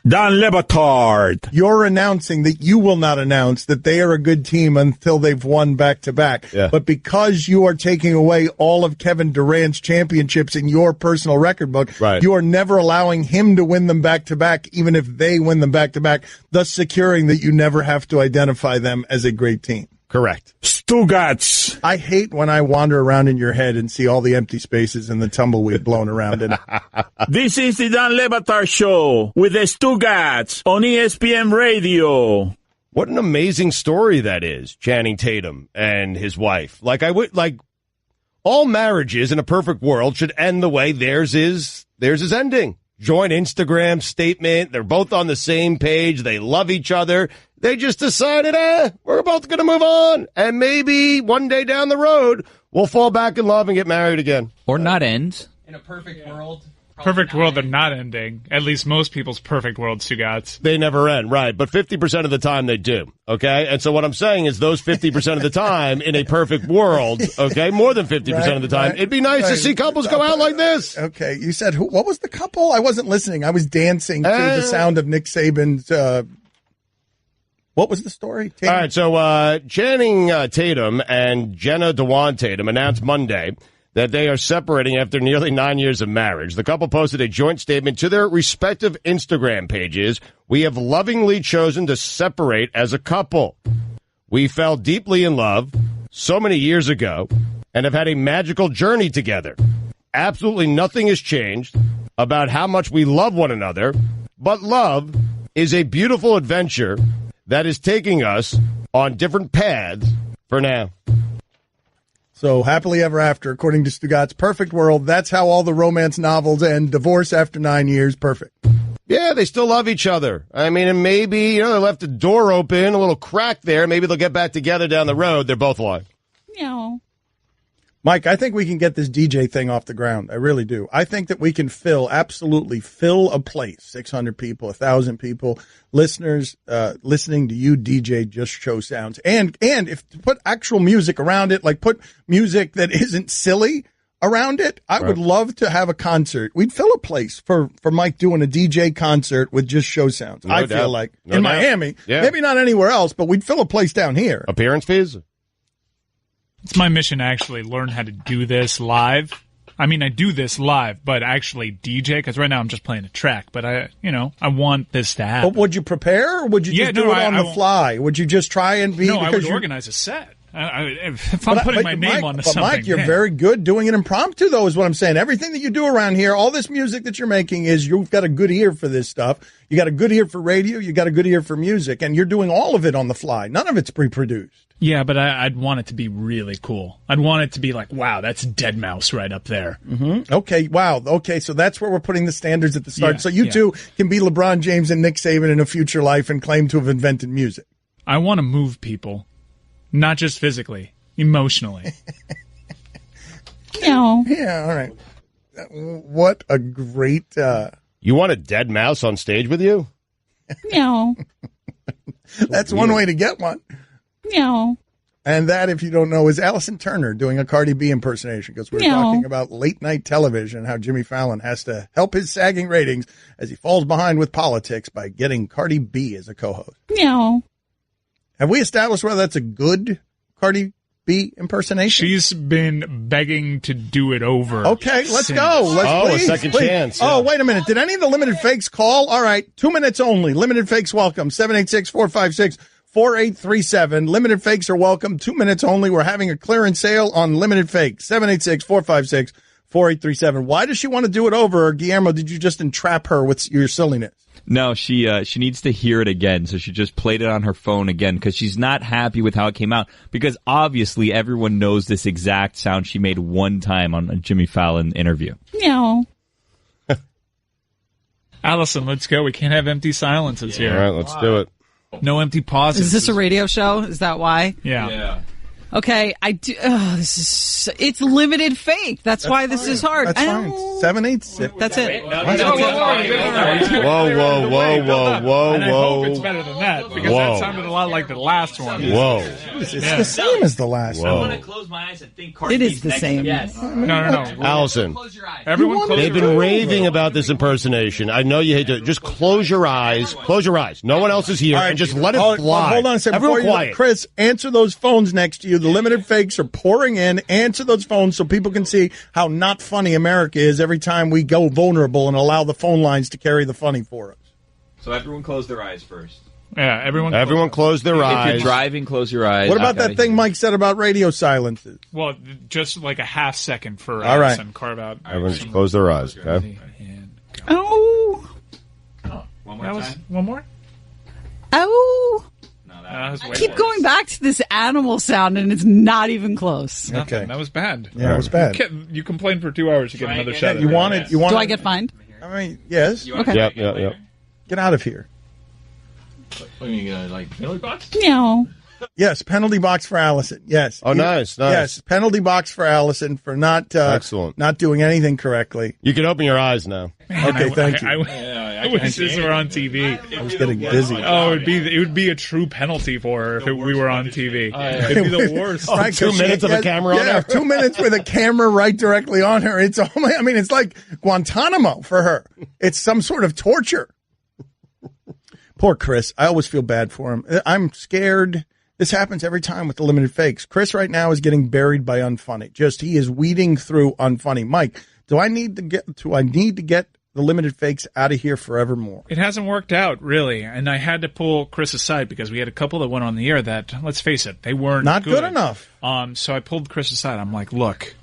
Don Le Batard. You're announcing that you will not announce that they are a good team until they've won back-to-back. Yeah. But because you are taking away all of Kevin Durant's championships in your personal record book, you are never allowing him to win them back-to-back, even if they win them back-to-back, thus securing that you never have to identify them as a great team. Correct. Stugotz. I hate when I wander around in your head and see all the empty spaces and the tumbleweed blown around in it. This is the Don Le Batard Show with the Stugotz on ESPN Radio. What an amazing story that is, Channing Tatum and his wife. All marriages in a perfect world should end the way theirs is ending. Joint Instagram statement. They're both on the same page. They love each other. They just decided, we're both going to move on. And maybe one day down the road, we'll fall back in love and get married again. Or not end. In a perfect world. Perfect world, they're not ending. At least most people's perfect world, Stugotz. They never end, right. But 50% of the time they do, okay? And so what I'm saying is those 50% of the time in a perfect world, okay, more than 50% of the time, it'd be nice to see couples go out like this. Okay, you said, what was the couple? I wasn't listening. I was dancing to the sound of Nick Saban's, what was the story? Tatum? All right, so Channing Tatum and Jenna Dewan Tatum announced Monday that they are separating after nearly 9 years of marriage. The couple posted a joint statement to their respective Instagram pages. We have lovingly chosen to separate as a couple. We fell deeply in love so many years ago and have had a magical journey together. Absolutely nothing has changed about how much we love one another, but love is a beautiful adventure that is taking us on different paths for now. So, happily ever after, according to Stugotz, perfect world. That's how all the romance novels end. Divorce after 9 years, perfect. Yeah, they still love each other. I mean, and maybe, they left the door open, a little crack there. Maybe they'll get back together down the road. They're both alive. No. Mike, I think we can get this DJ thing off the ground. I really do. I think that we can absolutely fill a place, 600 people, 1,000 people, listeners listening to you DJ Just Show Sounds. And if to put actual music around it, like put music that isn't silly around it, I would love to have a concert. We'd fill a place for Mike doing a DJ concert with Just Show Sounds. No doubt. Feel like No in doubt. Miami, Yeah. maybe not anywhere else, but we'd fill a place down here. Appearance fees? It's my mission to actually learn how to do this live. I mean, I do this live, but actually DJ, because right now I'm just playing a track, but I want this to happen. But would you prepare, or would you just do it on the fly? Would you just try and be? No, I would organize a set. If I'm putting my name onto something. But Mike, you're very good doing it impromptu, though, is what I'm saying. Everything that you do around here, all this music that you're making, is you've got a good ear for this stuff. You got a good ear for radio. You got a good ear for music, and you're doing all of it on the fly. None of it's pre-produced. Yeah, but I'd want it to be really cool. I'd want it to be like, wow, that's Deadmau5 right up there. Mm-hmm. Okay, wow. Okay, so that's where we're putting the standards at the start. Yeah, so you two can be LeBron James and Nick Saban in a future life and claim to have invented music. I want to move people, not just physically, emotionally. No. Yeah, all right. What a great... You want a dead mouse on stage with you? No. That's one way to get one. No. And that, if you don't know, is Allyson Turner doing a Cardi B impersonation, because we're talking about late night television, how Jimmy Fallon has to help his sagging ratings as he falls behind with politics by getting Cardi B as a co-host. No. Have we established whether that's a good Cardi B impersonation? She's been begging to do it over. Okay, let's go. Let's please, a second please. chance. Oh, wait a minute. Did any of the limited fakes call? All right, 2 minutes only. Limited fakes welcome. 786-456-4837. Limited fakes are welcome. 2 minutes only. We're having a clearance sale on limited fakes. 786-456-4837. Why does she want to do it over? Or, Guillermo, did you just entrap her with your silliness? No, she needs to hear it again, so she just played it on her phone again because she's not happy with how it came out. Because obviously everyone knows this exact sound she made one time on a Jimmy Fallon interview. No. Allyson, let's go. We can't have empty silences here. All right, let's do it. No empty pauses. Is this a radio show? Is that why? Yeah. Okay, I do. It's limited fake. That's why this is hard. That's fine. 786. That's it. Whoa. And I hope it's better than that, because that sounded a lot like the last one. Whoa. It's the same as the last one. I'm going to close my eyes and think Cardi It is B's the next. same. Yes. No. Allyson, Everyone close they've your been eyes. raving about this impersonation. I know you hate to. Just close your eyes. Close your eyes. No one else is here, and just let it fly. Hold on a second. Everyone Before quiet. Chris, answer those phones next to you. The limited fakes are pouring in. Answer those phones so people can see how not funny America is every time we go vulnerable and allow the phone lines to carry the funny for us. So everyone close their eyes first. Yeah, everyone close their eyes. If you're driving, close your eyes. What about that thing Mike said about radio silences? Well, just like a half second for All right. Allyson. Carve out. Everyone just close their eyes, okay? Oh. One more That was time. one more? Oh. That was I way keep worse. going back to this animal sound, and it's not even close. Nothing. Okay. That was bad. Yeah, it was bad. You complained for 2 hours to get another shot. You want it? You want? Do I get fined? I mean, yes. Okay. Yep. Get out of here. What are you gonna like penalty box? No. Yes, penalty box for Allyson. Yes. Oh, nice. Yes, penalty box for Allyson for not Excellent. not doing anything correctly. You can open your eyes now. Okay, thank you. I wish this were on TV. I was getting dizzy. Oh, it would be a true penalty for her if we were on TV. It'd be the worst. Right, 2 minutes of a camera on her? 2 minutes with a camera right directly on her. It's it's like Guantanamo for her. It's some sort of torture. Poor Chris. I always feel bad for him. I'm scared. This happens every time with the limited fakes. Chris right now is getting buried by unfunny. He is weeding through unfunny. Mike, do I need to get the limited fakes out of here forevermore? It hasn't worked out, really, and I had to pull Chris aside because we had a couple that went on the air that, let's face it, they weren't Not good enough. So I pulled Chris aside. I'm like, look,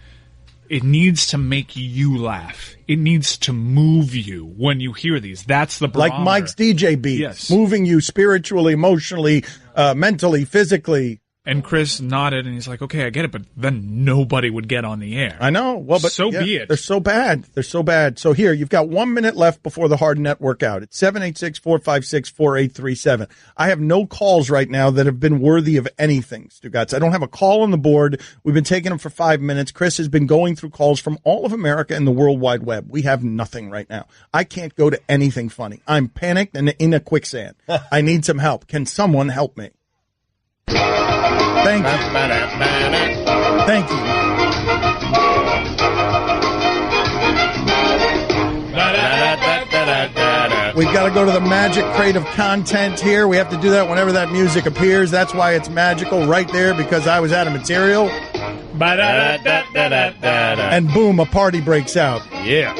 it needs to make you laugh. It needs to move you when you hear these. That's the barometer. Like Mike's DJ beat. Yes. Moving you spiritually, emotionally, mentally, physically. And Chris nodded, and he's like, okay, I get it, but then nobody would get on the air. I know. Well, but So be it. They're so bad. They're so bad. So here, you've got 1 minute left before the hard net workout. It's 786-456-4837. I have no calls right now that have been worthy of anything, Stugotz. I don't have a call on the board. We've been taking them for 5 minutes. Chris has been going through calls from all of America and the World Wide Web. We have nothing right now. I can't go to anything funny. I'm panicked and in a quicksand. I need some help. Can someone help me? Thank you. Thank you. We've got to go to the magic crate of content here. We have to do that whenever that music appears. That's why it's magical right there, because I was out of material. And boom, a party breaks out. Yeah.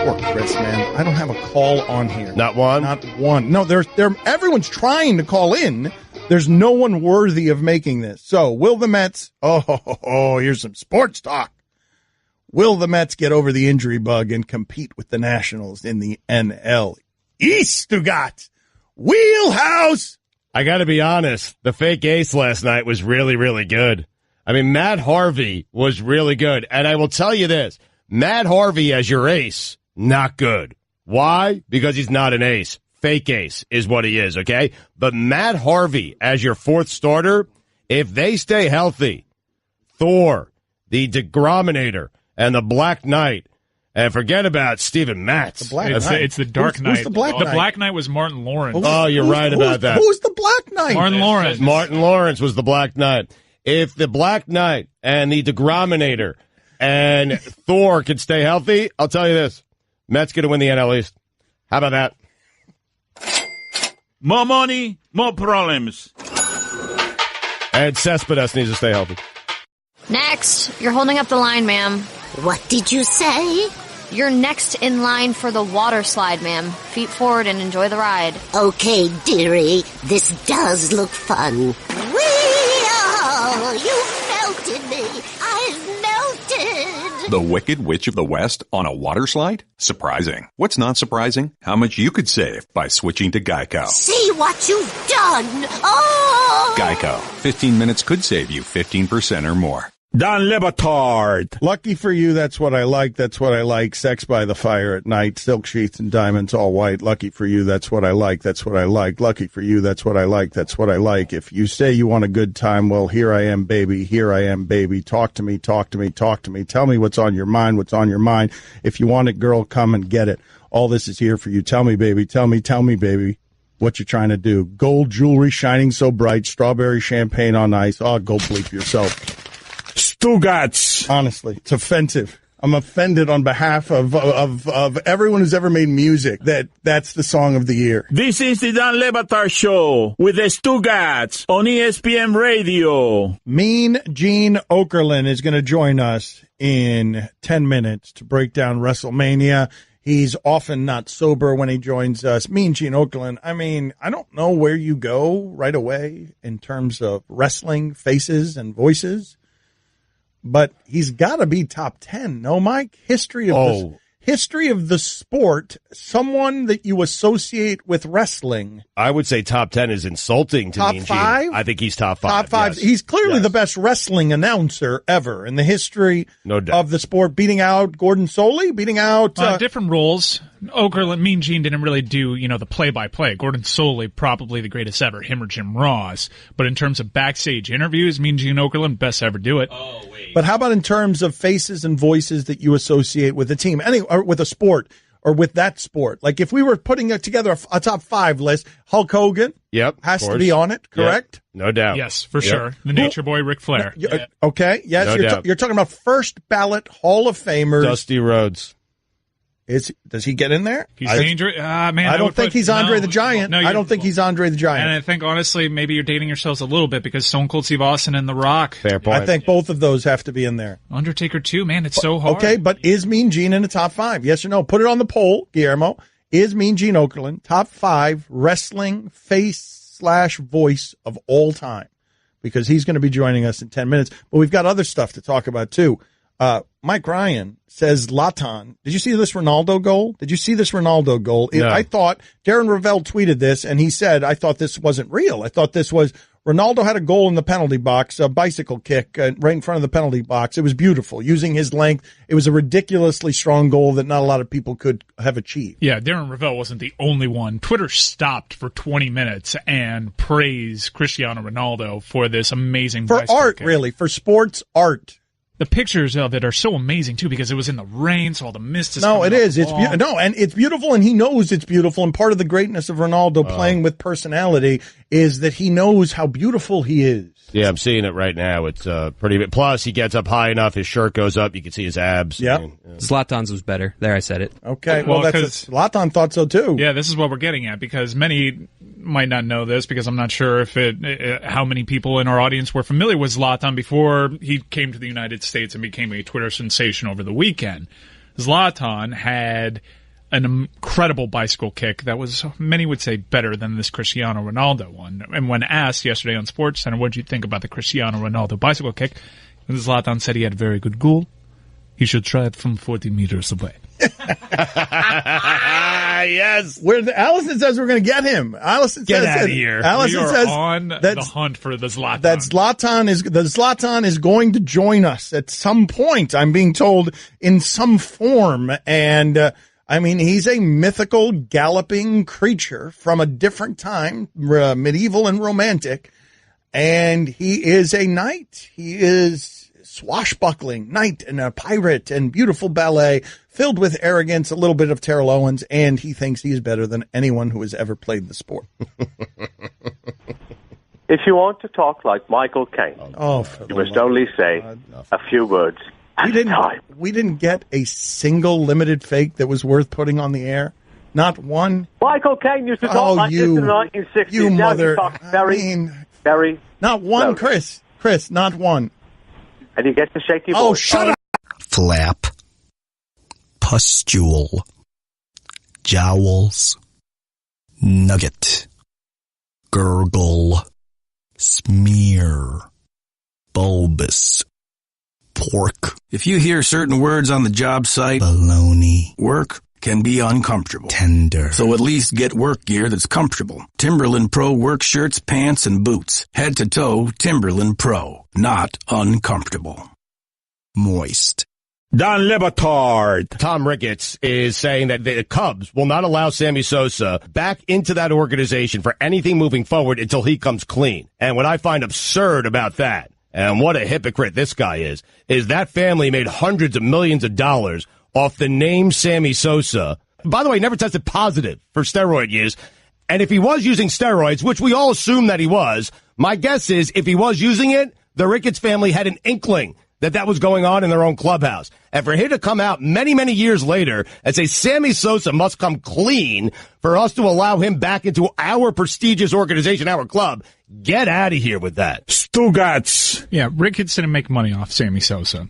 Poor Chris, man. I don't have a call on here. Not one? Not one. No, everyone's trying to call in. There's no one worthy of making this. So, will the Mets... Oh, here's some sports talk. Will the Mets get over the injury bug and compete with the Nationals in the NL East, Stugotz? Wheelhouse! I got to be honest. The fake ace last night was really, really good. I mean, Matt Harvey was really good. And I will tell you this. Matt Harvey as your ace, not good. Why? Because he's not an ace. Fake ace is what he is, okay? But Matt Harvey as your fourth starter, if they stay healthy, Thor, the Degrominator, and the Black Knight. And forget about Steven Matz. The Black Knight. It's the Dark Knight. Who's the Black Knight? The Black Knight was Martin Lawrence. Oh, you're right about that. Who's the Black Knight? Martin Lawrence. Martin Lawrence was the Black Knight. If the Black Knight and the Degrominator and Thor could stay healthy, I'll tell you this. Mets going to win the NL East. How about that? More money, more problems. And Cespedes needs to stay healthy. Next, you're holding up the line, ma'am. What did you say? You're next in line for the water slide, ma'am. Feet forward and enjoy the ride. Okay, dearie, this does look fun. Whee-oh, you melted me. I've melted. The Wicked Witch of the West on a water slide? Surprising. What's not surprising? How much you could save by switching to Geico. See what you've done. Oh! Geico. 15 minutes could save you 15% or more. Don Le Batard. Lucky for you, that's what I like. That's what I like. Sex by the fire at night. Silk sheets and diamonds all white. Lucky for you, that's what I like. That's what I like. Lucky for you, that's what I like. That's what I like. If you say you want a good time, well, here I am, baby. Here I am, baby. Talk to me, talk to me, talk to me. Tell me what's on your mind, what's on your mind. If you want it, girl, come and get it. All this is here for you. Tell me, baby. Tell me, baby, what you're trying to do. Gold jewelry shining so bright. Strawberry champagne on ice. Oh, go bleep yourself. Stugotz. Honestly, it's offensive. I'm offended on behalf of everyone who's ever made music that's the song of the year. This is the Don Le Batard Show with the Stugotz on ESPN Radio. Mean Gene Okerlund is going to join us in 10 minutes to break down WrestleMania. He's often not sober when he joins us. Mean Gene Okerlund, I mean, I don't know where you go right away in terms of wrestling faces and voices. But he's got to be top 10. No, Mike? History of the sport, someone that you associate with wrestling. I would say top 10 is insulting to top me. Five? I think he's top 5. Top 5. Yes. He's clearly the best wrestling announcer ever in the history of the sport, beating out Gordon Soley, beating out... different roles. Okerlund, Mean Gene didn't really do, the play-by-play. Gordon Soley, probably the greatest ever, him or Jim Ross. But in terms of backstage interviews, Mean Gene Okerlund, best ever do it. Oh, wait. But how about in terms of faces and voices that you associate with a team, or with a sport, or with that sport? Like if we were putting together a top 5 list, Hulk Hogan has to be on it, correct? Yep. No doubt. Yes, for sure. The Nature Boy, Ric Flair. Okay, yes, no you're talking about first ballot Hall of Famers. Dusty Rhodes. Does he get in there? He's dangerous. Man, I don't think he's Andre the Giant. No, I don't think he's Andre the Giant. And I think, honestly, maybe you're dating yourselves a little bit because Stone Cold Steve Austin and The Rock. Fair point. I think both of those have to be in there. Undertaker, too, man. It's so hard. Okay, but is Mean Gene in the top 5? Yes or no? Put it on the poll, Guillermo. Is Mean Gene Okerlund top 5 wrestling face/voice of all time? Because he's going to be joining us in 10 minutes. But we've got other stuff to talk about, too. Mike Ryan says Zlatan. Did you see this Ronaldo goal? No. I thought Darren Ravel tweeted this, and he said, I thought this wasn't real. I thought this was Ronaldo had a goal in the penalty box, a bicycle kick right in front of the penalty box. It was beautiful. Using his length, it was a ridiculously strong goal that not a lot of people could have achieved. Yeah, Darren Ravel wasn't the only one. Twitter stopped for 20 minutes and praised Cristiano Ronaldo for this amazing bicycle art, kick. really, for sports art. The pictures of it are so amazing, too, because it was in the rain, so all the mist is No, it is. It's and it's beautiful, and he knows it's beautiful. And part of the greatness of Ronaldo playing with personality is that he knows how beautiful he is. Yeah, I'm seeing it right now. It's pretty. Plus, he gets up high enough, his shirt goes up, you can see his abs. Yeah. Zlatan's was better. There, I said it. Okay, well Zlatan thought so too. Yeah, this is what we're getting at, because many might not know this, because I'm not sure if how many people in our audience were familiar with Zlatan before he came to the United States and became a Twitter sensation over the weekend. Zlatan had an incredible bicycle kick that was, many would say, better than this Cristiano Ronaldo one. And when asked yesterday on SportsCenter, what did you think about the Cristiano Ronaldo bicycle kick, Zlatan said he had a very good goal. He should try it from 40 meters away. Yes. Allyson says we're going to get him. Allyson Get says out of here. Allyson we are says on the hunt for the Zlatan. That Zlatan is going to join us at some point, I'm being told, in some form. And I mean, he's a mythical galloping creature from a different time, medieval and romantic. And he is a knight. He is swashbuckling knight and a pirate and beautiful ballet filled with arrogance, a little bit of Terrell Owens, and he thinks he's better than anyone who has ever played the sport. If you want to talk like Michael Caine, you must only say a few words at a time. We didn't get a single limited fake that was worth putting on the air. Not one. Michael Caine used to talk like this in the 1960s. You Now mother. he talks very not one, slowly. Chris, not one. And he gets a shaky voice. Oh, shut up. Flap. Pustule. Jowls. Nugget. Gurgle. Smear. Bulbous. Pork. If you hear certain words on the job site, baloney, work can be uncomfortable. Tender. So at least get work gear that's comfortable. Timberland Pro work shirts, pants, and boots. Head to toe, Timberland Pro. Not uncomfortable. Moist. Don Le Batard. Tom Ricketts is saying that the Cubs will not allow Sammy Sosa back into that organization for anything moving forward until he comes clean. And what I find absurd about that, and what a hypocrite this guy is that family made hundreds of millions of dollars off the name Sammy Sosa. By the way, never tested positive for steroid use. And if he was using steroids, which we all assume that he was, my guess is if he was using it, the Ricketts family had an inkling that was going on in their own clubhouse. And for him to come out many, many years later and say Sammy Sosa must come clean for us to allow him back into our prestigious organization, our club, get out of here with that. Stugotz. Yeah, Ricketts didn't make money off Sammy Sosa.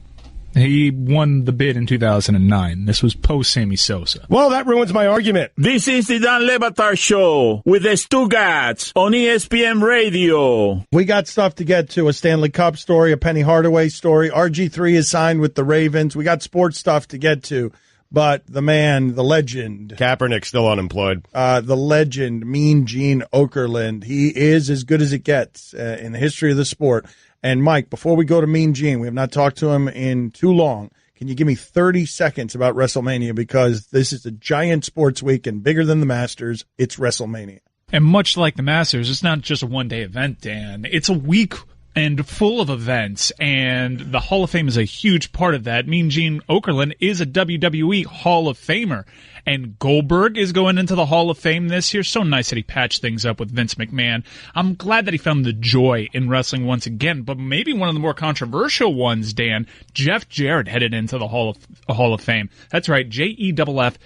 He won the bid in 2009. This was post-Sammy Sosa. Well, that ruins my argument. This is the Don Le Batard Show with the Stugotz on ESPN Radio. We got stuff to get to, a Stanley Cup story, a Penny Hardaway story. RG3 is signed with the Ravens. We got sports stuff to get to. But the man, the legend. Kaepernick still unemployed. The legend, Mean Gene Okerlund. He is as good as it gets in the history of the sport. And, Mike, before we go to Mean Gene, we have not talked to him in too long. Can you give me 30 seconds about WrestleMania? Because this is a giant sports week and bigger than the Masters. It's WrestleMania. And much like the Masters, it's not just a one-day event, Dan. It's a week and full of events, and the Hall of Fame is a huge part of that. Mean Gene Okerlund is a WWE Hall of Famer, and Goldberg is going into the Hall of Fame this year. So nice that he patched things up with Vince McMahon. I'm glad that he found the joy in wrestling once again, but maybe one of the more controversial ones, Dan, Jeff Jarrett headed into the Hall of Fame. That's right, JEFFJARRETT.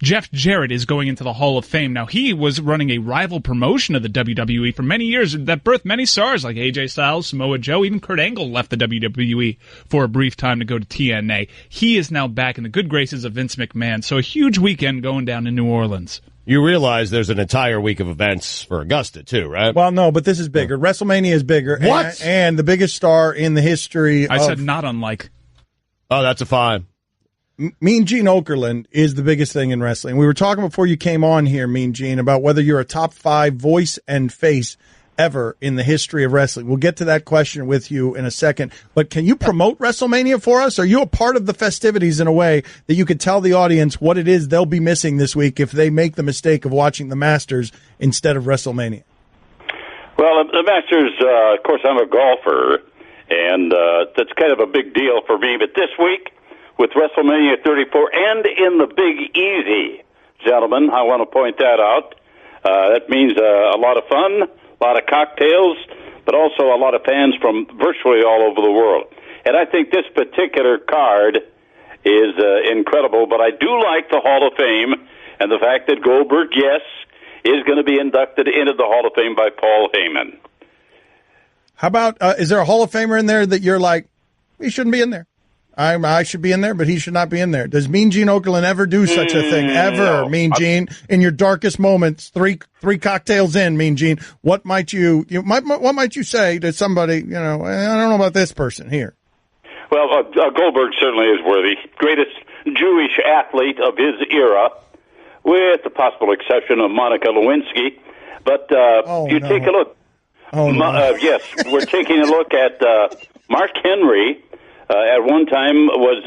Jeff Jarrett is going into the Hall of Fame. Now, he was running a rival promotion of the WWE for many years that birthed many stars like AJ Styles, Samoa Joe, even Kurt Angle left the WWE for a brief time to go to TNA. He is now back in the good graces of Vince McMahon, so a huge weekend going down in New Orleans. You realize there's an entire week of events for Augusta, too, right? Well, no, but this is bigger. WrestleMania is bigger. What? And the biggest star in the history I said not unlike. Oh, that's a fine. Mean Gene Okerlund is the biggest thing in wrestling. We were talking before you came on here, Mean Gene, about whether you're a top 5 voice and face ever in the history of wrestling. We'll get to that question with you in a second. But can you promote WrestleMania for us? Are you a part of the festivities in a way that you could tell the audience what it is they'll be missing this week if they make the mistake of watching the Masters instead of WrestleMania? Well, the Masters, of course, I'm a golfer, and that's kind of a big deal for me. But this week, with WrestleMania 34 and in the Big Easy, gentlemen, I want to point that out. That means a lot of fun, a lot of cocktails, but also a lot of fans from virtually all over the world. And I think this particular card is incredible, but I do like the Hall of Fame and the fact that Goldberg, yes, is going to be inducted into the Hall of Fame by Paul Heyman. How about, is there a Hall of Famer in there that you're like, he shouldn't be in there? I should be in there, but he should not be in there. Does Mean Gene Okerlund ever do such a thing? Ever, no. Mean Gene? In your darkest moments, three cocktails in, Mean Gene, what might you say to somebody, I don't know about this person here? Well, Goldberg certainly is worthy. Greatest Jewish athlete of his era, with the possible exception of Monica Lewinsky. But take a look. Yes, we're taking a look at Mark Henry. At one time was,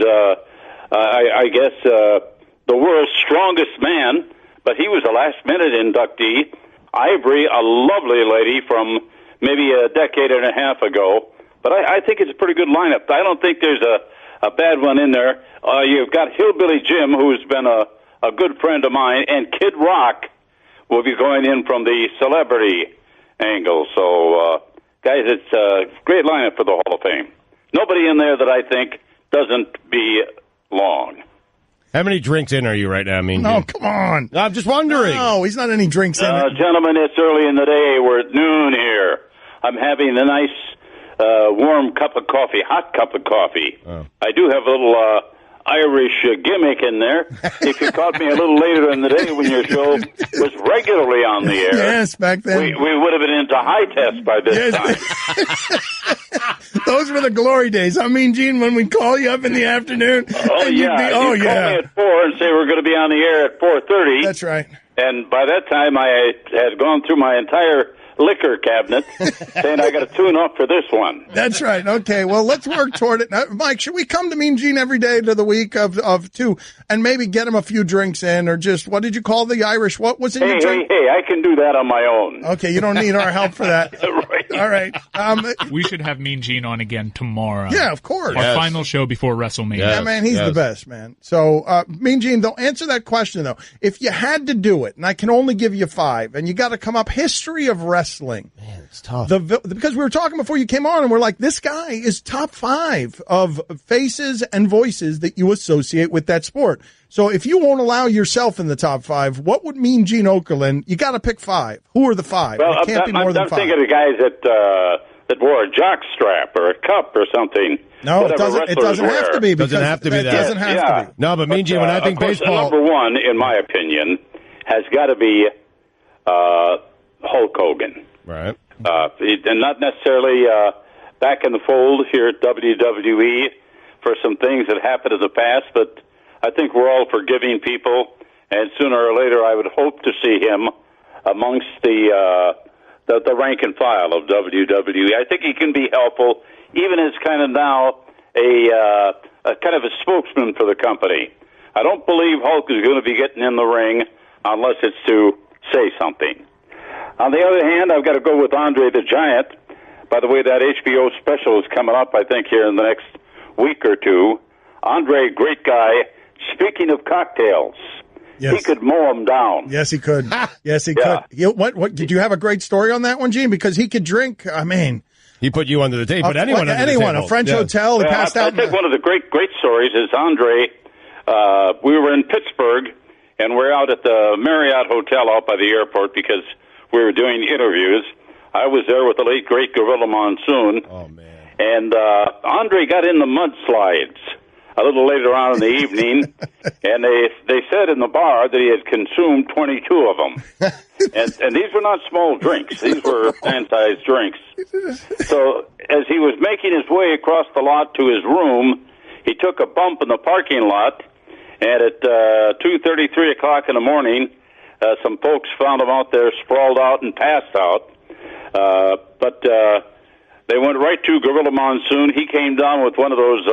I guess, the world's strongest man, but he was a last-minute inductee. Ivory, a lovely lady from maybe a decade and a half ago. But I think it's a pretty good lineup. I don't think there's a bad one in there. You've got Hillbilly Jim, who's been a good friend of mine, and Kid Rock will be going in from the celebrity angle. So, guys, it's a great lineup for the Hall of Fame. Nobody in there that I think doesn't belong. How many drinks in are you right now, Mean Gene? No, come on. I'm just wondering. No, he's not any drinks in it. Gentlemen, it's early in the day. We're at noon here. I'm having a nice warm cup of coffee, hot cup of coffee. Oh. I do have a little Irish gimmick in there. If you caught me a little later in the day when your show was regularly on the air, yes, back then. we would have been into high test by this time. Those were the glory days. I mean, Gene, when we'd call you up in the afternoon. Oh, yeah. You'd call me at 4 and say we're going to be on the air at 4:30. That's right. And by that time, I had gone through my entire liquor cabinet saying I got to tune up for this one. That's right. Okay, well, let's work toward it. Now, Mike, should we come to Mean Gene every day to the week of two and maybe get him a few drinks in, or just, what did you call the Irish? What was in your drink? Hey, I can do that on my own. Okay, you don't need our help for that. Right. All right. We should have Mean Gene on again tomorrow. Yeah, of course. Our final show before WrestleMania. Yeah, man, he's the best, man. So, Mean Gene, though, answer that question, though. If you had to do it, and I can only give you 5, and you got to come up history of wrestling. Man, it's tough. Because we were talking before you came on, and we're like, this guy is top 5 of faces and voices that you associate with that sport. So if you won't allow yourself in the top 5, what would Mean Gene Okerlund? You got to pick 5. Who are the 5? Well, it can't be more than 5. I'm thinking of guys that wore a jock strap or a cup or something. No, it doesn't have to be. Doesn't have to be that. Doesn't have to be. No, but Mean Gene, when I think of course, baseball, number one, in my opinion, has got to be Hulk Hogan. Right. And not necessarily back in the fold here at WWE for some things that happened in the past, but I think we're all forgiving people, and sooner or later I would hope to see him amongst the rank and file of WWE. I think he can be helpful, even as kind of now a kind of a spokesman for the company. I don't believe Hulk is going to be getting in the ring unless it's to say something. On the other hand, I've got to go with Andre the Giant. By the way, that HBO special is coming up, I think, here in the next week or two. Andre, great guy. Speaking of cocktails, he could mow them down. Yes, he could. Yes, he could. What did you have a great story on that one, Gene? Because he could drink. I mean, he put you under the table. But anyone, a French hotel. He passed out. I think one of the great stories is Andre. We were in Pittsburgh, and we're out at the Marriott Hotel out by the airport because we were doing interviews. I was there with the late, great Gorilla Monsoon. Oh, man. And Andre got in the mudslides a little later on in the evening, and they said in the bar that he had consumed 22 of them. And these were not small drinks. These were fan-sized drinks. So as he was making his way across the lot to his room, he took a bump in the parking lot, and at 2:30, 3 o'clock in the morning, some folks found him out there sprawled out and passed out. But they went right to Gorilla Monsoon. He came down with one of those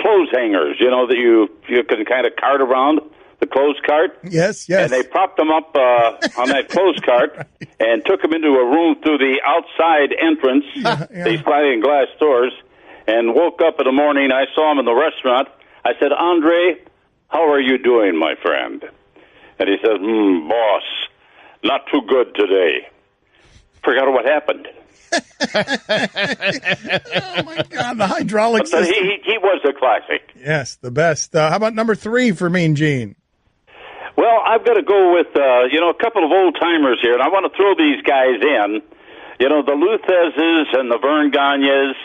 clothes hangers, you know, that you can kind of cart around, the clothes cart. Yes. And they propped him up on that clothes cart and took him into a room through the outside entrance, these sliding glass doors, and woke up in the morning. I saw him in the restaurant. I said, Andre, how are you doing, my friend? And he said, boss, not too good today. Forgot what happened. Oh, my God, the hydraulic but system. He was a classic. Yes, the best. How about number 3 for Mean Gene? Well, I've got to go with, a couple of old-timers here, and I want to throw these guys in. You know, the Luthezes and the Vern Gagnes,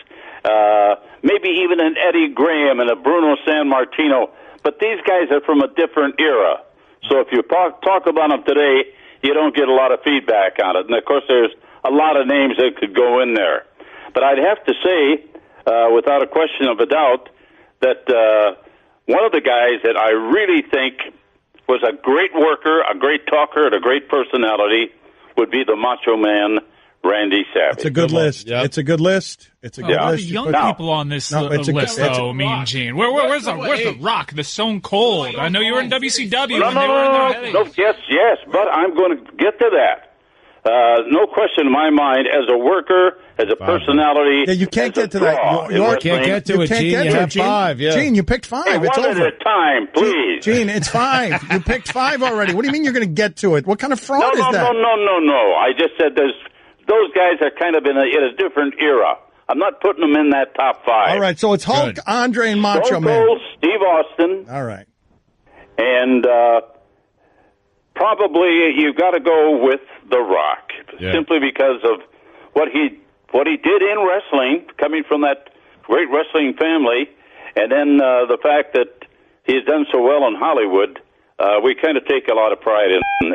maybe even an Eddie Graham and a Bruno Sammartino, but these guys are from a different era. So if you talk about them today, you don't get a lot of feedback on it. And, of course, there's a lot of names that could go in there. But I'd have to say, without a question of a doubt, that one of the guys that I really think was a great worker, a great talker, and a great personality would be the Macho Man, Randy Savage. It's a good list. Yep. It's a good list. It's a good list. The young people on this list, though, Mean Gene. Where's the Rock, the Stone Cold? I know you were in WCW. No, yes, but I'm going to get to that. no question in my mind, as a worker, as a personality. Yeah, you can't get to that. You can't get to it, Gene. You have 5. Yeah. Gene, you picked 5. Hey, it's one over. at a time, please. Gene, it's 5. You picked 5 already. What do you mean you're going to get to it? What kind of fraud is that? No. I just said those guys are kind of in a different era. I'm not putting them in that top 5. All right, so it's Hulk, Andre, and Macho Stone Man. Cold, Steve Austin. All right. And probably you've got to go with The Rock, simply because of what he did in wrestling, coming from that great wrestling family, and then the fact that he's done so well in Hollywood. We kind of take a lot of pride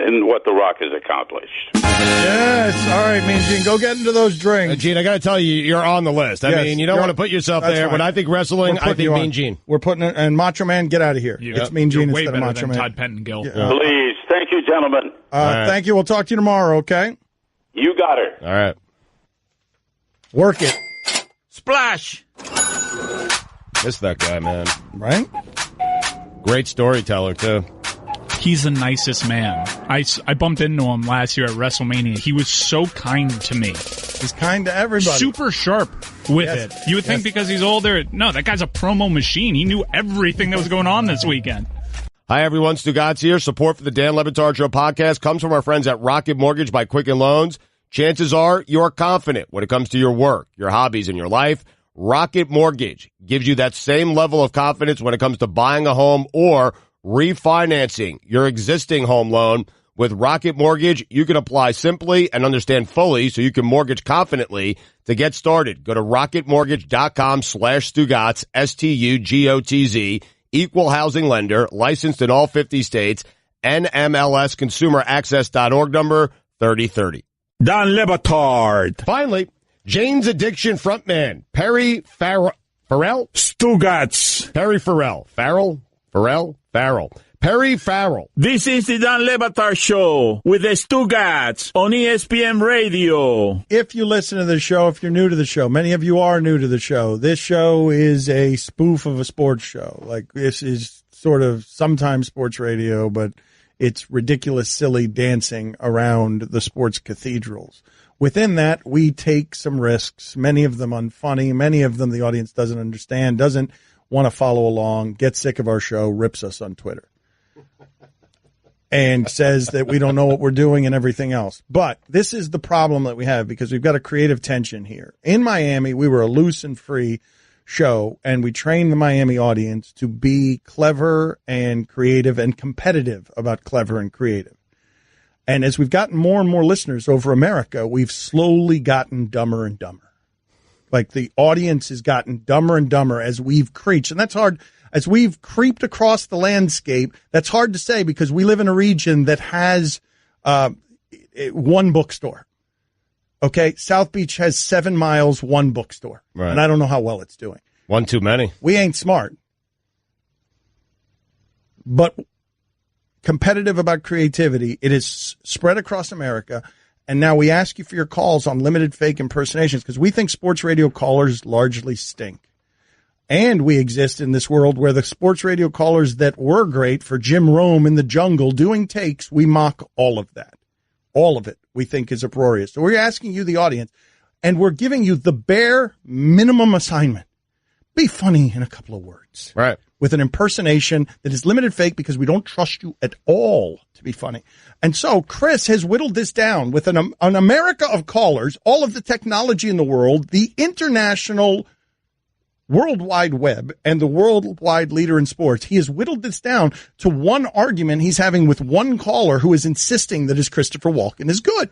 in what The Rock has accomplished. Yes. All right, Mean Gene, go get into those drinks. Gene, I got to tell you, you're on the list. I mean, you don't want to put yourself there. Fine. When I think wrestling, I think Mean Gene. We're putting it, and Macho Man, get out of here. It's Mean Gene instead of Macho Man. Todd Pettengill. Please. Thank you, gentlemen. Thank you. We'll talk to you tomorrow, okay? You got her. All right. Work it. Splash. Miss that guy, man. Right? Great storyteller, too. He's the nicest man. I bumped into him last year at WrestleMania. He was so kind to me. He's kind to everybody. Super sharp with it. You would think because he's older. No, that guy's a promo machine. He knew everything that was going on this weekend. Hi, everyone. Stugotz here. Support for the Dan Le Batard Show podcast comes from our friends at Rocket Mortgage by Quicken Loans. Chances are you're confident when it comes to your work, your hobbies, and your life. Rocket Mortgage gives you that same level of confidence when it comes to buying a home or refinancing your existing home loan. With Rocket Mortgage, you can apply simply and understand fully so you can mortgage confidently. To get started, go to rocketmortgage.com/Stugotz, STUGOTZ, equal housing lender, licensed in all 50 states, NMLSconsumeraccess.org, number 3030. Dan Le Batard. Finally, Jane's Addiction frontman, Perry Farrell. Stugotz. Perry Farrell. Farrell? Perry Farrell. This is the Dan Le Batard Show with the Stugotz on ESPN Radio. If you listen to the show, if you're new to the show, many of you are new to the show. This show is a spoof of a sports show. Like, this is sort of sometimes sports radio, but it's ridiculous, silly dancing around the sports cathedrals. Within that, we take some risks, many of them unfunny, many of them the audience doesn't understand, doesn't want to follow along, gets sick of our show, rips us on Twitter, and says that we don't know what we're doing and everything else. But this is the problem that we have, because we've got a creative tension here. In Miami, we were a loose and free show, and we trained the Miami audience to be clever and creative and competitive about clever and creative. And as we've gotten more and more listeners over America, we've slowly gotten dumber and dumber. Like, the audience has gotten dumber and dumber as we've creeped. And that's hard. As we've creeped across the landscape, that's hard to say because we live in a region that has one bookstore. Okay? South Beach has 7 miles, one bookstore. Right. And I don't know how well it's doing. One too many. We ain't smart. But competitive about creativity, it is spread across America. And now we ask you for your calls on limited fake impersonations because we think sports radio callers largely stink. And we exist in this world where the sports radio callers that were great for Jim Rome in the jungle doing takes, we mock all of that. All of it we think is uproarious. So we're asking you, the audience, and we're giving you the bare minimum assignment. Be funny in a couple of words. Right. With an impersonation that is limited fake because we don't trust you at all to be funny. And so Chris has whittled this down with an America of callers, all of the technology in the world, the international World Wide Web, and the worldwide leader in sports. He has whittled this down to one argument he's having with one caller who is insisting that his Christopher Walken is good.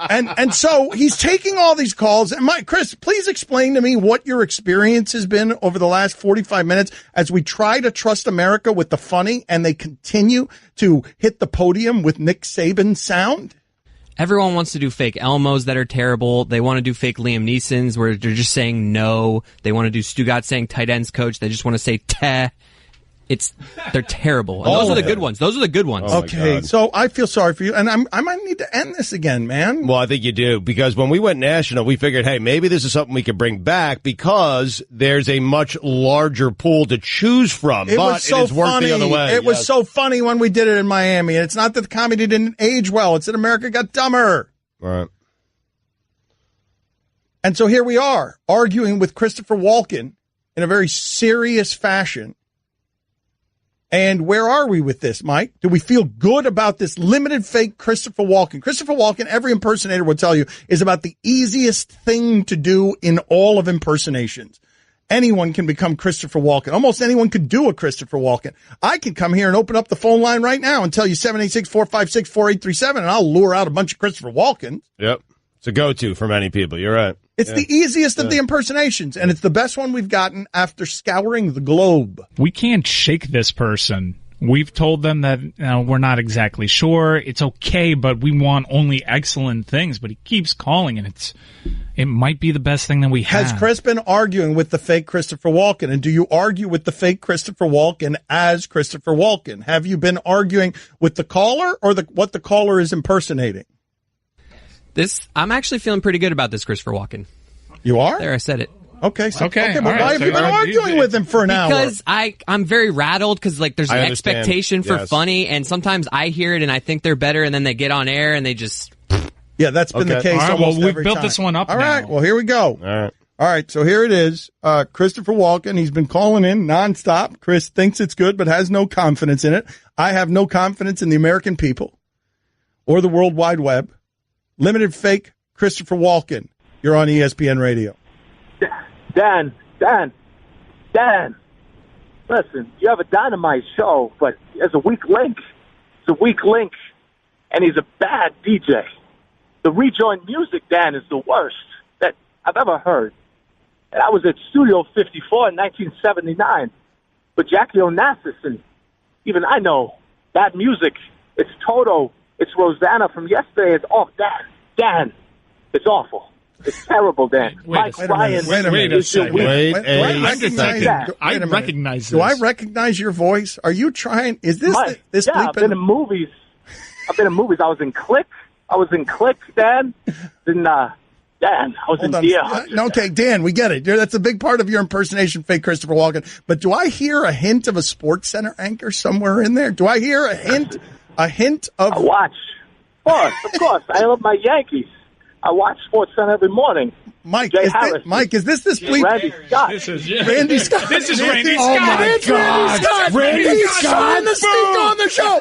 and so he's taking all these calls. And Chris, please explain to me what your experience has been over the last 45 minutes as we try to trust America with the funny and they continue to hit the podium with Nick Saban sound. Everyone wants to do fake Elmos that are terrible. They want to do fake Liam Neesons where they're just saying no. They want to do Stugotz saying tight ends coach. They just want to say teh. they're terrible. And those are the good ones. Those are the good ones. Okay, so I feel sorry for you, and I might need to end this again, man. Well, I think you do, because when we went national, we figured, hey, maybe this is something we could bring back because there's a much larger pool to choose from. It but was so it has worked funny. the other way. It was so funny when we did it in Miami, and it's not that the comedy didn't age well. It's that America got dumber. Right. And so here we are, arguing with Christopher Walken in a very serious fashion. And where are we with this, Mike? Do we feel good about this limited fake Christopher Walken? Christopher Walken, every impersonator will tell you, is about the easiest thing to do in all of impersonations. Anyone can become Christopher Walken. Almost anyone could do a Christopher Walken. I can come here and open up the phone line right now and tell you 786-456-4837, and I'll lure out a bunch of Christopher Walkens. Yep. It's a go-to for many people. You're right. It's the easiest of the impersonations, and it's the best one we've gotten after scouring the globe. We can't shake this person. We've told them that we're not exactly sure. It's okay, but we want only excellent things. But he keeps calling, and it might be the best thing that we have. Has Chris been arguing with the fake Christopher Walken? And do you argue with the fake Christopher Walken as Christopher Walken? Have you been arguing with the caller or what the caller is impersonating? I'm actually feeling pretty good about this Christopher Walken. You are? There, I said it. Okay. Okay. But why have you been arguing with him for an hour? Because I'm very rattled because there's an expectation for funny, and sometimes I hear it and I think they're better, and then they get on air and they just. Yeah, that's been the case. All right, almost well, every we've built time. this one up. All now. right. Well, here we go. All right. So here it is. Christopher Walken. He's been calling in nonstop. Chris thinks it's good, but has no confidence in it. I have no confidence in the American people or the World Wide Web. Limited fake Christopher Walken. You're on ESPN Radio. Dan, listen, you have a dynamite show, but there's a weak link. It's a weak link, and he's a bad DJ. The rejoin music, Dan, is the worst that I've ever heard. And I was at Studio 54 in 1979 with Jackie Onassis, and even I know bad music. It's Toto. It's Rosanna from yesterday. It's off. Dan, it's awful. It's terrible, Dan. Wait a second. I recognize this. Do I recognize your voice? Are you trying? Is this this? Yeah, I've been in movies. I was in Click. Dan. Then, Dan, I was in Deer Hunter. Okay, Dan, we get it. That's a big part of your impersonation, fake Christopher Walken. But do I hear a hint of a Sports Center anchor somewhere in there? Do I hear a hint? A hint of? I watch. Of course. I love my Yankees. I watch Sports Center every morning. Mike, is this bleep? Randy Scott. Randy Scott. This is Randy Oh Scott. my God. Randy Scott on the speak on the show.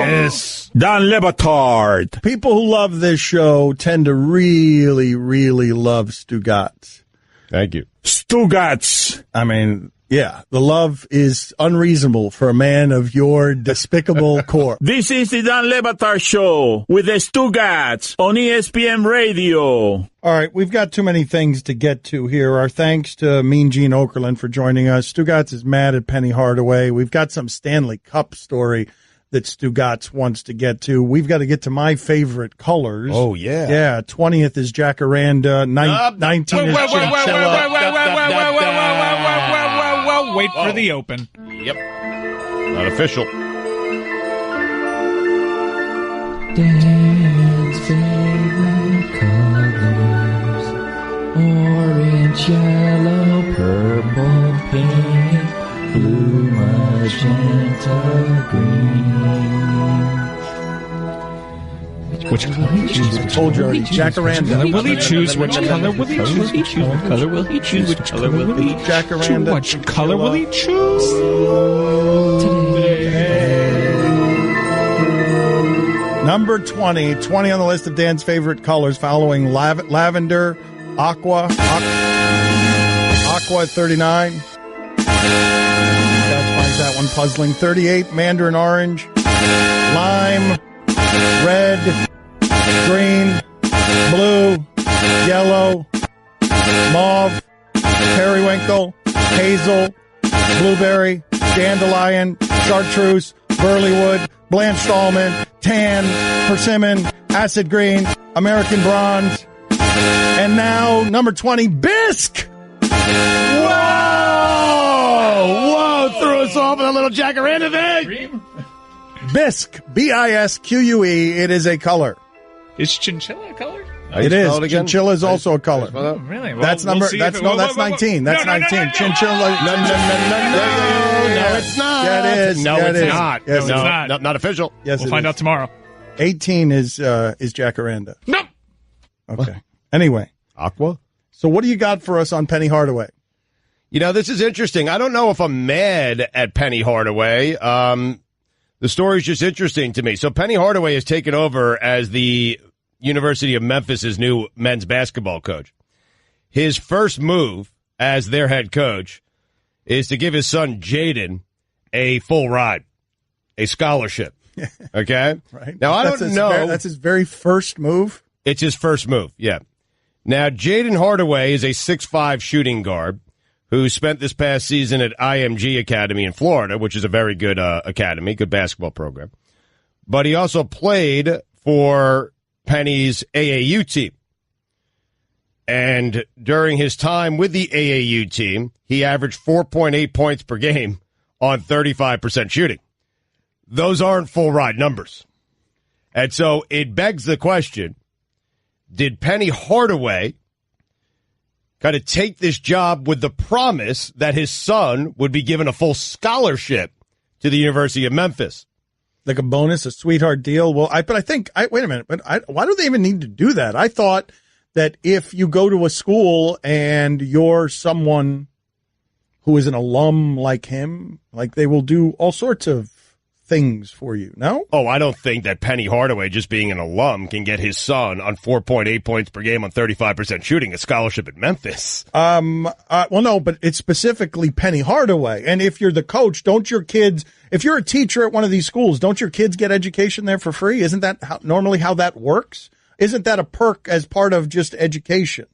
Yes. Don Le Batard. People who love this show tend to really, really love Stugotz. Thank you. Stugotz. I mean, yeah, the love is unreasonable for a man of your despicable core. This is the Don Le Batard Show with the Stugotz on ESPN Radio. All right, we've got too many things to get to here. Our thanks to Mean Gene Okerlund for joining us. Stugotz is mad at Penny Hardaway. We've got some Stanley Cup story that Stugotz wants to get to. We've got to get to my favorite colors. Oh, yeah. Yeah, 20th is Jacaranda, 19th is Chinchilla. Wait for the open. Yep. Not official. Dan's favorite colors: orange, yellow, purple, pink, blue, magenta, green. Which color will he choose? I told you already. Jacaranda. Will he choose? Which color will he choose? Which color will he choose? Which color will he choose? Jacaranda. Which color will he choose? Number 20 on the list of Dan's favorite colors, following lavender, aqua at 39. That finds that one puzzling. 38, mandarin orange, lime, red, green, blue, yellow, mauve, periwinkle, hazel, blueberry, dandelion, chartreuse, burleywood, blanched almond, tan, persimmon, acid green, American bronze, And now, number 20, Bisque. Whoa! Threw us off with a little jacaranda thing. Bisque, B-I-S-Q-U-E. It is a color. Is chinchilla a color? It is. Chinchilla is also a color. Oh, really? Well, That's number. That's 19. That's 19. Chinchilla. No, it's not. Yeah, it is. No, Yeah, it's it is. not. Yes, No, it's not. not official. Yes, We'll it find is. out tomorrow. 18 is Jacaranda. No. Okay. Anyway, Aqua. so what do you got for us on Penny Hardaway? You know, this is interesting. I don't know if I'm mad at Penny Hardaway. The story's just interesting to me. So Penny Hardaway has taken over as the University of Memphis's new men's basketball coach. His first move as their head coach is to give his son Jaden a full ride, a scholarship. Okay? Right. Now, I don't know. That's his very first move? It's his first move, yeah. Now, Jaden Hardaway is a 6'5" shooting guard who spent this past season at IMG Academy in Florida, which is a very good academy, good basketball program. But he also played for Penny's AAU team. And during his time with the AAU team, he averaged 4.8 points per game on 35% shooting. Those aren't full ride numbers. And so it begs the question, did Penny Hardaway kind of take this job with the promise that his son would be given a full scholarship to the University of Memphis? Like a bonus, a sweetheart deal? Well, wait a minute. Why do they even need to do that? I thought that if you go to a school and you're someone who is an alum like him, like they will do all sorts of things for you, no? Oh, I don't think that Penny Hardaway, just being an alum, can get his son on 4.8 points per game on 35% shooting a scholarship at Memphis. Well, no, but it's specifically Penny Hardaway. And if you're the coach, don't your kids, if you're a teacher at one of these schools, don't your kids get education there for free? Isn't that normally how that works? Isn't that a perk as part of just education?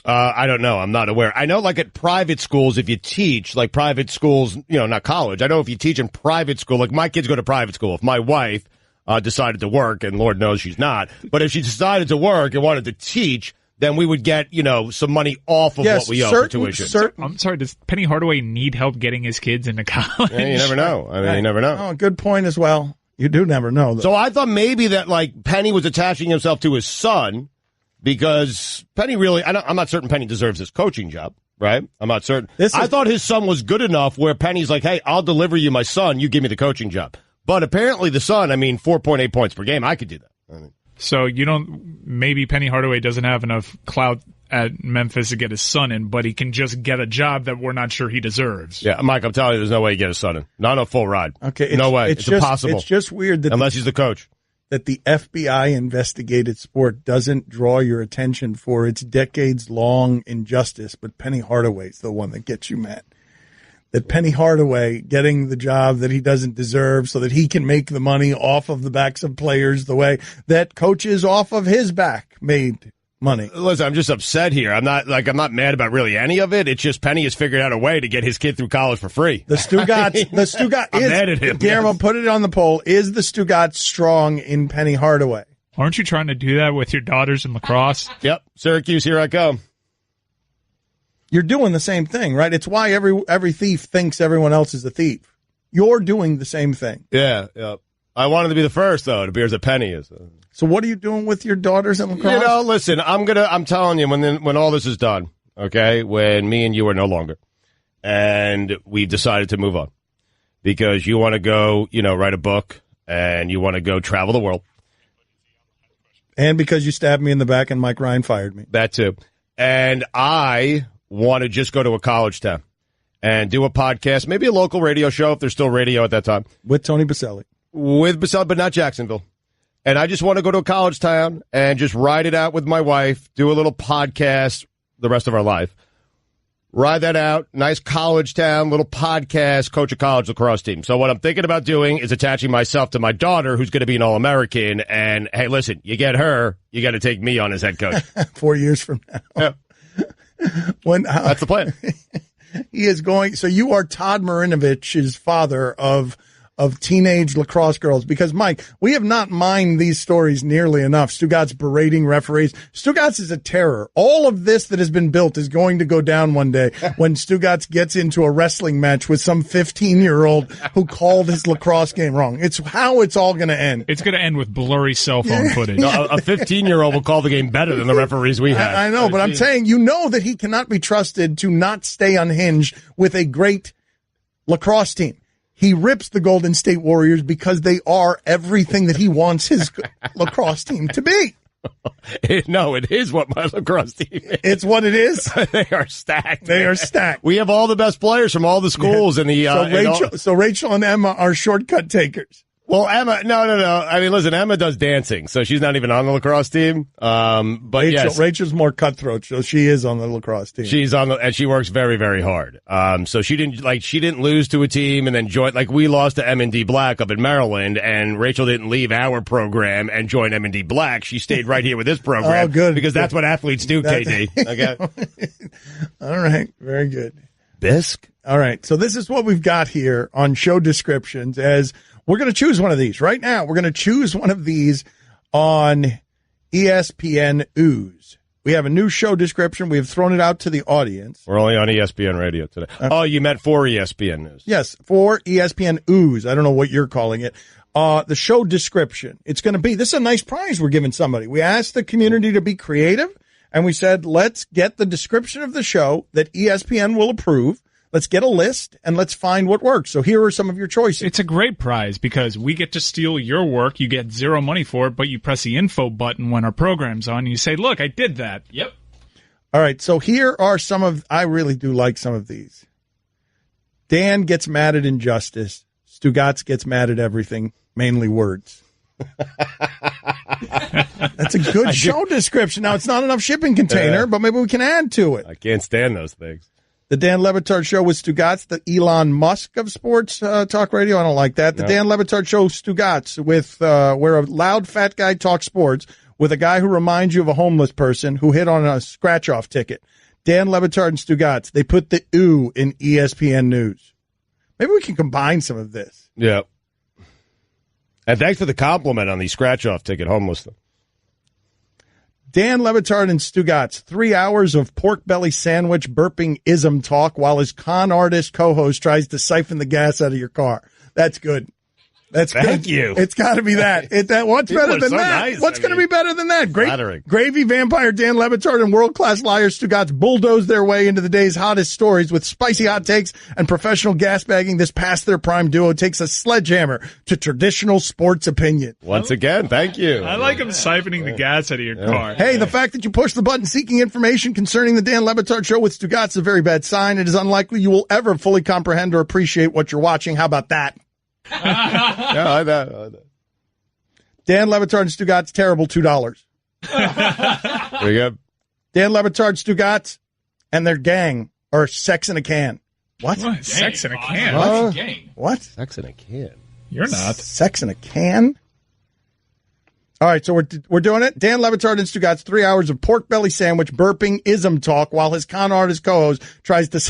I don't know. I'm not aware. I know, like, at private schools, if you teach, like private schools, not college. I know if you teach in private school, like my kids go to private school. If my wife decided to work, and Lord knows she's not, but if she decided to work and wanted to teach, then we would get, some money off of what we owe for tuition. I'm sorry, does Penny Hardaway need help getting his kids into college? Yeah, you never know. You never know. Oh, good point as well. You do never know, though. So I thought maybe that, like, Penny was attaching himself to his son, because Penny really, I'm not certain Penny deserves this coaching job, right? I'm not certain. I thought his son was good enough where Penny's like, hey, I'll deliver you my son, you give me the coaching job. But apparently the son, 4.8 points per game, I could do that. So maybe Penny Hardaway doesn't have enough clout at Memphis to get his son in, but he can just get a job that we're not sure he deserves. Yeah, Mike, I'm telling you, there's no way you get his son in. Not a full ride. Okay. No way. It's impossible. It's just weird that unless he's the coach. That the FBI investigated sport doesn't draw your attention for its decades-long injustice, but Penny Hardaway's the one that gets you mad. That Penny Hardaway getting the job that he doesn't deserve so that he can make the money off of the backs of players the way that coaches off of his back made money. Listen, I'm just upset here. I'm not mad about really any of it. It's just Penny has figured out a way to get his kid through college for free. The Stugotz I'm mad at him. Guillermo, yes. Put it on the poll. Is the Stugotz strong in Penny Hardaway? Aren't you trying to do that with your daughters in lacrosse? Yep. Syracuse, here I come. You're doing the same thing, right? It's why every thief thinks everyone else is a thief. You're doing the same thing. Yeah. I wanted to be the first, though. It appears that Penny is. So what are you doing with your daughters in lacrosse? Listen, I'm telling you, when all this is done, okay, when me and you are no longer, and we've decided to move on, because you want to go, write a book, and you want to go travel the world. And because you stabbed me in the back and Mike Ryan fired me. That too. And I want to just go to a college town and do a podcast, maybe a local radio show if there's still radio at that time. With Tony Baselli. With Baselli, but not Jacksonville. And I just want to go to a college town and just ride it out with my wife, do a little podcast the rest of our life. Ride that out, nice college town, little podcast, coach a college lacrosse team. So what I'm thinking about doing is attaching myself to my daughter, who's going to be an All-American. And, hey, listen, you get her, you got to take me on as head coach. 4 years from now. Yeah. That's the plan. He is going. So you are Todd Marinovich's father of of teenage lacrosse girls, because, Mike, we have not mined these stories nearly enough. Stugotz berating referees. Stugotz is a terror. All of this that has been built is going to go down one day when Stugotz gets into a wrestling match with some 15-year-old who called his lacrosse game wrong. It's how it's all going to end. It's going to end with blurry cell phone footage. A 15-year-old will call the game better than the referees we have. I know, but I'm saying, you know that he cannot be trusted to not stay unhinged with a great lacrosse team. He rips the Golden State Warriors because they are everything that he wants his lacrosse team to be. No, it is what my lacrosse team is. It's what it is? They are stacked. They are stacked. We have all the best players from all the schools in the. So Rachel and Emma are shortcut takers. Well, Emma, no. I mean, listen, Emma does dancing, so she's not even on the lacrosse team. But yes, Rachel's more cutthroat, so she is on the lacrosse team. She's on and she works very, very hard. So she didn't lose to a team and then join. Like, we lost to M&D Black up in Maryland, and Rachel didn't leave our program and join M&D Black. She stayed right here with this program. Oh, good. Because that's what athletes do, KD. Okay. All right. Very good. Bisque. All right. So this is what we've got here on show descriptions as we're going to choose one of these right now. We're going to choose one of these on ESPN Ooze. We have a new show description. We have thrown it out to the audience. We're only on ESPN Radio today. Oh, you meant for ESPN News. Yes, for ESPN Ooze. I don't know what you're calling it. The show description. It's going to be, this is a nice prize we're giving somebody. We asked the community to be creative, and we said, let's get the description of the show that ESPN will approve. Let's get a list, and let's find what works. So here are some of your choices. It's a great prize because we get to steal your work. You get zero money for it, but you press the info button when our program's on, and you say, look, I did that. Yep. All right, so here are some of, I really do like some of these. Dan gets mad at injustice. Stugotz gets mad at everything, mainly words. That's a good show description. Now, it's not enough shipping container, but maybe we can add to it. I can't stand those things. The Dan Le Batard Show with Stugotz, the Elon Musk of sports talk radio. I don't like that. The Dan Le Batard Show Stugotz with where a loud fat guy talks sports with a guy who reminds you of a homeless person who hit on a scratch-off ticket. Dan Le Batard and Stugotz. They put the ooh in ESPN News. Maybe we can combine some of this. Yeah. And thanks for the compliment on the scratch-off ticket homeless thing. Dan Le Batard and Stugotz, 3 hours of pork belly sandwich burping ism talk while his con artist co-host tries to siphon the gas out of your car. That's good. That's Thank good. you. It's got to be that. What's People better are than so that? nice. What's going to be better than that? Flattering. Gravy vampire Dan Le Batard and world-class liar Stugotz bulldoze their way into the day's hottest stories with spicy hot takes and professional gas bagging. This past their prime duo takes a sledgehammer to traditional sports opinion. Once again, thank you. I like him siphoning the gas out of your car. Hey, the fact that you push the button seeking information concerning the Dan Le Batard Show with Stugotz is a very bad sign. It is unlikely you will ever fully comprehend or appreciate what you're watching. How about that? Yeah, I like that. Dan Le Batard and Stugotz, terrible, $2. Very good. Dan Le Batard, Stugotz, and their gang are sex in a can. What? Sex in a can? What? Sex in a can. You're not. Sex in a can? All right, so we're doing it. Dan Le Batard and Stugotz, 3 hours of pork belly sandwich burping ism talk while his con artist co-host tries to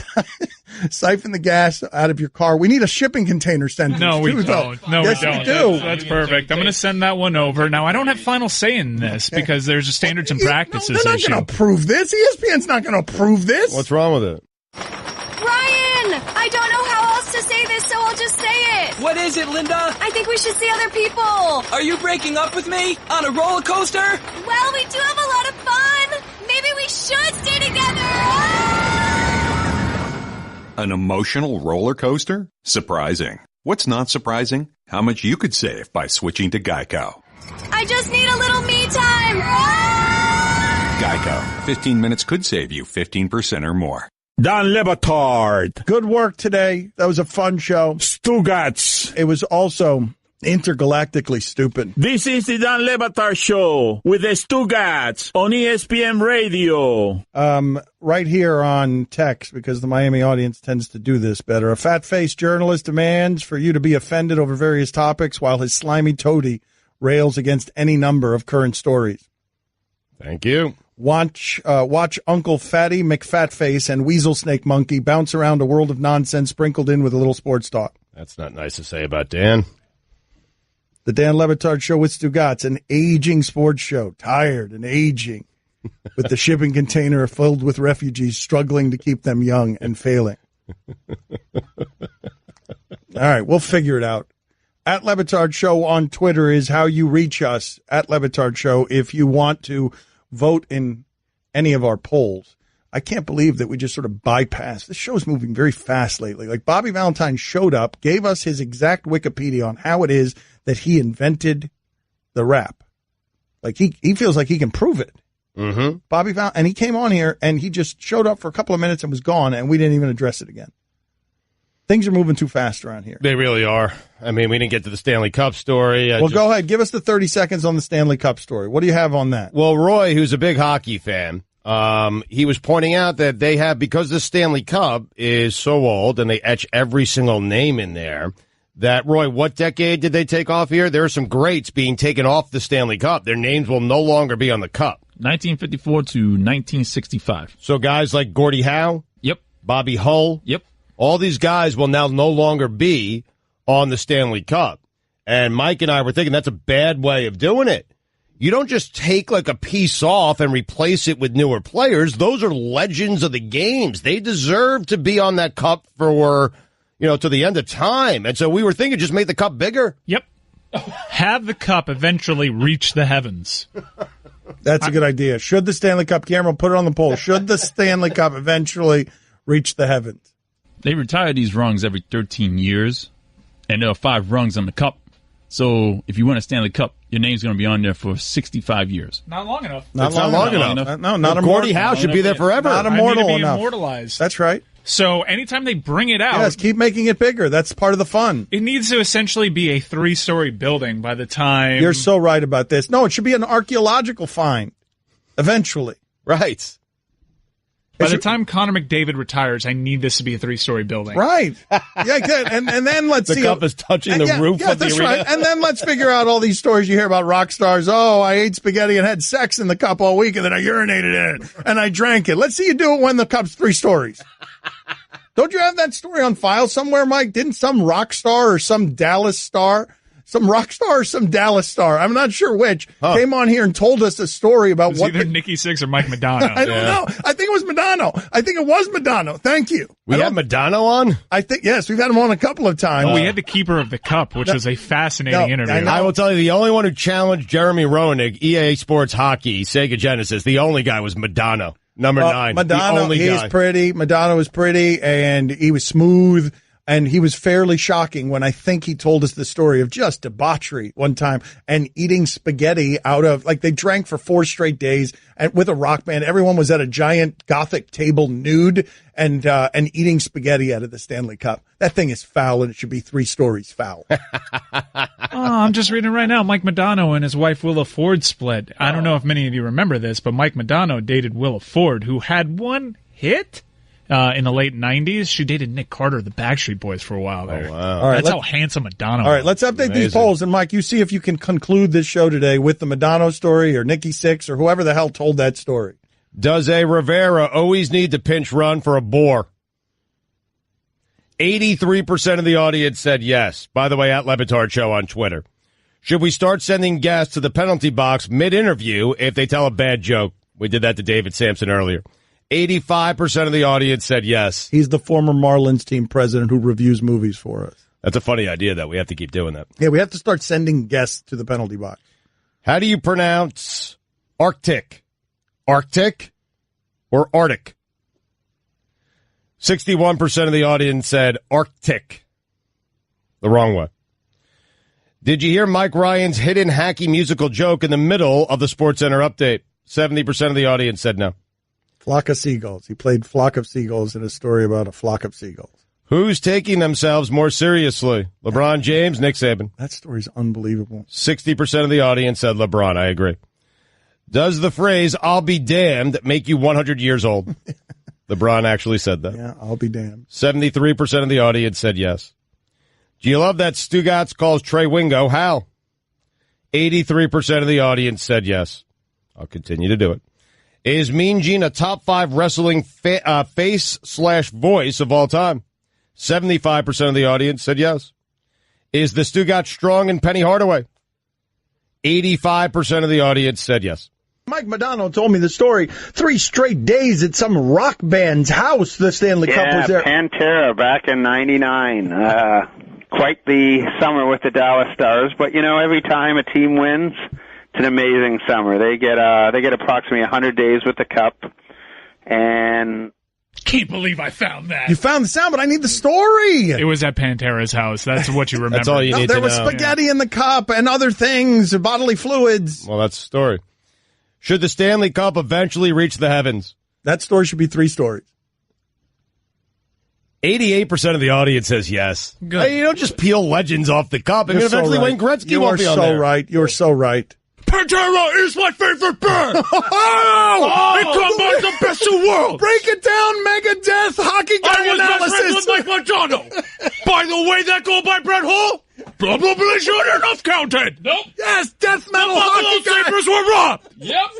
siphon the gas out of your car. We need a shipping container sent. No, we don't. No, yes, we don't. We do. That's perfect. I'm going to send that one over. Now, I don't have final say in this because there's a standards and practices They're not issue. going to approve this. ESPN's not going to approve this. What's wrong with it? Ryan! I don't know how else to say this, so I'll just say it. What is it, Linda? I think we should see other people. Are you breaking up with me? On a roller coaster? Well, we do have a lot of fun. Maybe we should stay together. An emotional roller coaster? Surprising. What's not surprising? How much you could save by switching to Geico. I just need a little me time. Geico. 15 minutes could save you 15% or more. Dan Le Batard. Good work today. That was a fun show. Stugotz. It was also intergalactically stupid. This is the Dan Le Batard Show with the Stugotz on ESPN Radio. Right here on text, because the Miami audience tends to do this better. A fat-faced journalist demands for you to be offended over various topics while his slimy toady rails against any number of current stories. Thank you. Watch Uncle Fatty McFatface and Weasel Snake Monkey bounce around a world of nonsense sprinkled in with a little sports talk. That's not nice to say about Dan. The Dan Le Batard Show with Stugotz, an aging sports show, tired and aging, with the shipping container filled with refugees struggling to keep them young and failing. All right, we'll figure it out. At Le Batard Show on Twitter is how you reach us, at Le Batard Show, if you want to vote in any of our polls. I can't believe that we just sort of bypassed. This show's moving very fast lately. Like, Bobby Valentine showed up, gave us his exact Wikipedia on how it is that he invented the rap. Like, he feels like he can prove it. Mm-hmm. Bobby Valentine, and he came on here, and he just showed up for a couple of minutes and was gone, and we didn't even address it again. Things are moving too fast around here. They really are. I mean, we didn't get to the Stanley Cup story. Go ahead. Give us the 30 seconds on the Stanley Cup story. What do you have on that? Well, Roy, who's a big hockey fan, he was pointing out that they have, because the Stanley Cup is so old and they etch every single name in there, that, Roy, what decade did they take off here? There are some greats being taken off the Stanley Cup. Their names will no longer be on the cup. 1954 to 1965. So guys like Gordie Howe? Yep. Bobby Hull? Yep. All these guys will now no longer be on the Stanley Cup. And Mike and I were thinking that's a bad way of doing it. You don't just take like a piece off and replace it with newer players. Those are legends of the games. They deserve to be on that cup for, to the end of time. And so we were thinking just make the cup bigger. Yep. Have the cup eventually reach the heavens. That's a good idea. Should the Stanley Cup, Cameron, put it on the poll. Should the Stanley Cup eventually reach the heavens? They retire these rungs every 13 years, and there are 5 rungs on the cup. So if you win a Stanley Cup, your name's going to be on there for 65 years. Not long enough. Not long enough. No, not immortal. Gordie Howe should be there forever. Not immortal enough. Immortalized. That's right. So anytime they bring it out, yes, keep making it bigger. That's part of the fun. It needs to essentially be a 3-story building by the time. You're so right about this. No, it should be an archaeological find. Eventually. Right. By the time Connor McDavid retires, I need this to be a 3-story building. Right. Yeah, good. And then let's see. The cup is touching the roof of the that's arena. Right. And then let's figure out all these stories you hear about rock stars. Oh, I ate spaghetti and had sex in the cup all week, and then I urinated in it, and I drank it. Let's see you do it when the cup's 3 stories. Don't you have that story on file somewhere, Mike? Didn't some rock star or some Dallas star, some rock star or some Dallas star, I'm not sure which, came on here and told us a story about what either Nikki Sixx or Mike Madonna. I don't know. I think it was Madonna. Thank you. We had Madonna on? I think, yes, we've had him on a couple of times. We had the keeper of the cup, which was a fascinating interview. I will tell you, the only one who challenged Jeremy Roenick, EA Sports Hockey, Sega Genesis, the only guy was Madonna. Number 9. Madonna, he's pretty. Madonna was pretty, and he was smooth, and he was fairly shocking when I think he told us the story of just debauchery one time and eating spaghetti out of, like, they drank for 4 straight days and with a rock band. Everyone was at a giant Gothic table nude and eating spaghetti out of the Stanley Cup. That thing is foul, and it should be 3 stories foul. I'm just reading right now. Mike Madonna and his wife Willa Ford split. I don't know if many of you remember this, but Mike Madonna dated Willa Ford, who had one hit in the late 90s. She dated Nick Carter of the Backstreet Boys for a while there. Oh, wow. All right, that's how handsome Madonna was. All right, let's update these polls. And, Mike, you see if you can conclude this show today with the Madonna story or Nikki Sixx or whoever the hell told that story. Does a Rivera always need to pinch run for a bore? 83% of the audience said yes. By the way, at Le Batard Show on Twitter. Should we start sending guests to the penalty box mid-interview if they tell a bad joke? We did that to David Sampson earlier. 85% of the audience said yes. He's the former Marlins team president who reviews movies for us. That's a funny idea, though. We have to keep doing that. Yeah, we have to start sending guests to the penalty box. How do you pronounce Arctic? Arctic or Arctic? 61% of the audience said Arctic. The wrong way. Did you hear Mike Ryan's hidden hacky musical joke in the middle of the SportsCenter update? 70% of the audience said no. Flock of seagulls. He played Flock of Seagulls in a story about a flock of seagulls. Who's taking themselves more seriously? LeBron James, Nick Saban. That story's unbelievable. 60% of the audience said LeBron. I agree. Does the phrase, I'll be damned, make you 100 years old? LeBron actually said that. Yeah, I'll be damned. 73% of the audience said yes. Do you love that Stugotz calls Trey Wingo Hal? 83% of the audience said yes. I'll continue to do it. Is Mean Gene a top 5 wrestling face/voice of all time? 75% of the audience said yes. Is the Stugotz strong in Penny Hardaway? 85% of the audience said yes. Mike Madonna told me the story. 3 straight days at some rock band's house. The Stanley Cup was there. Pantera back in '99. Quite the summer with the Dallas Stars. But every time a team wins, it's an amazing summer. They get approximately 100 days with the cup, and. Can't believe I found that. You found the sound, but I need the story. It was at Pantera's house. That's what you remember. That's all you need to know. There was spaghetti in the cup and other things, bodily fluids. Well, that's the story. Should the Stanley Cup eventually reach the heavens? That story should be 3 stories. 88% of the audience says yes. Good. Hey, you don't just peel legends off the cup. I mean, eventually Wayne Gretzky won't be on there. You are so right. You're so right. Pantera is my favorite band. It combines the best of the world. Break it down, Megadeth, hockey guy analysis. I was best friends with Mike Madonna. By the way, that goal by Brett Hull, probably should have counted. Nope. Yes, death metal the hockey Buffalo guy. Sabres were robbed. Yep.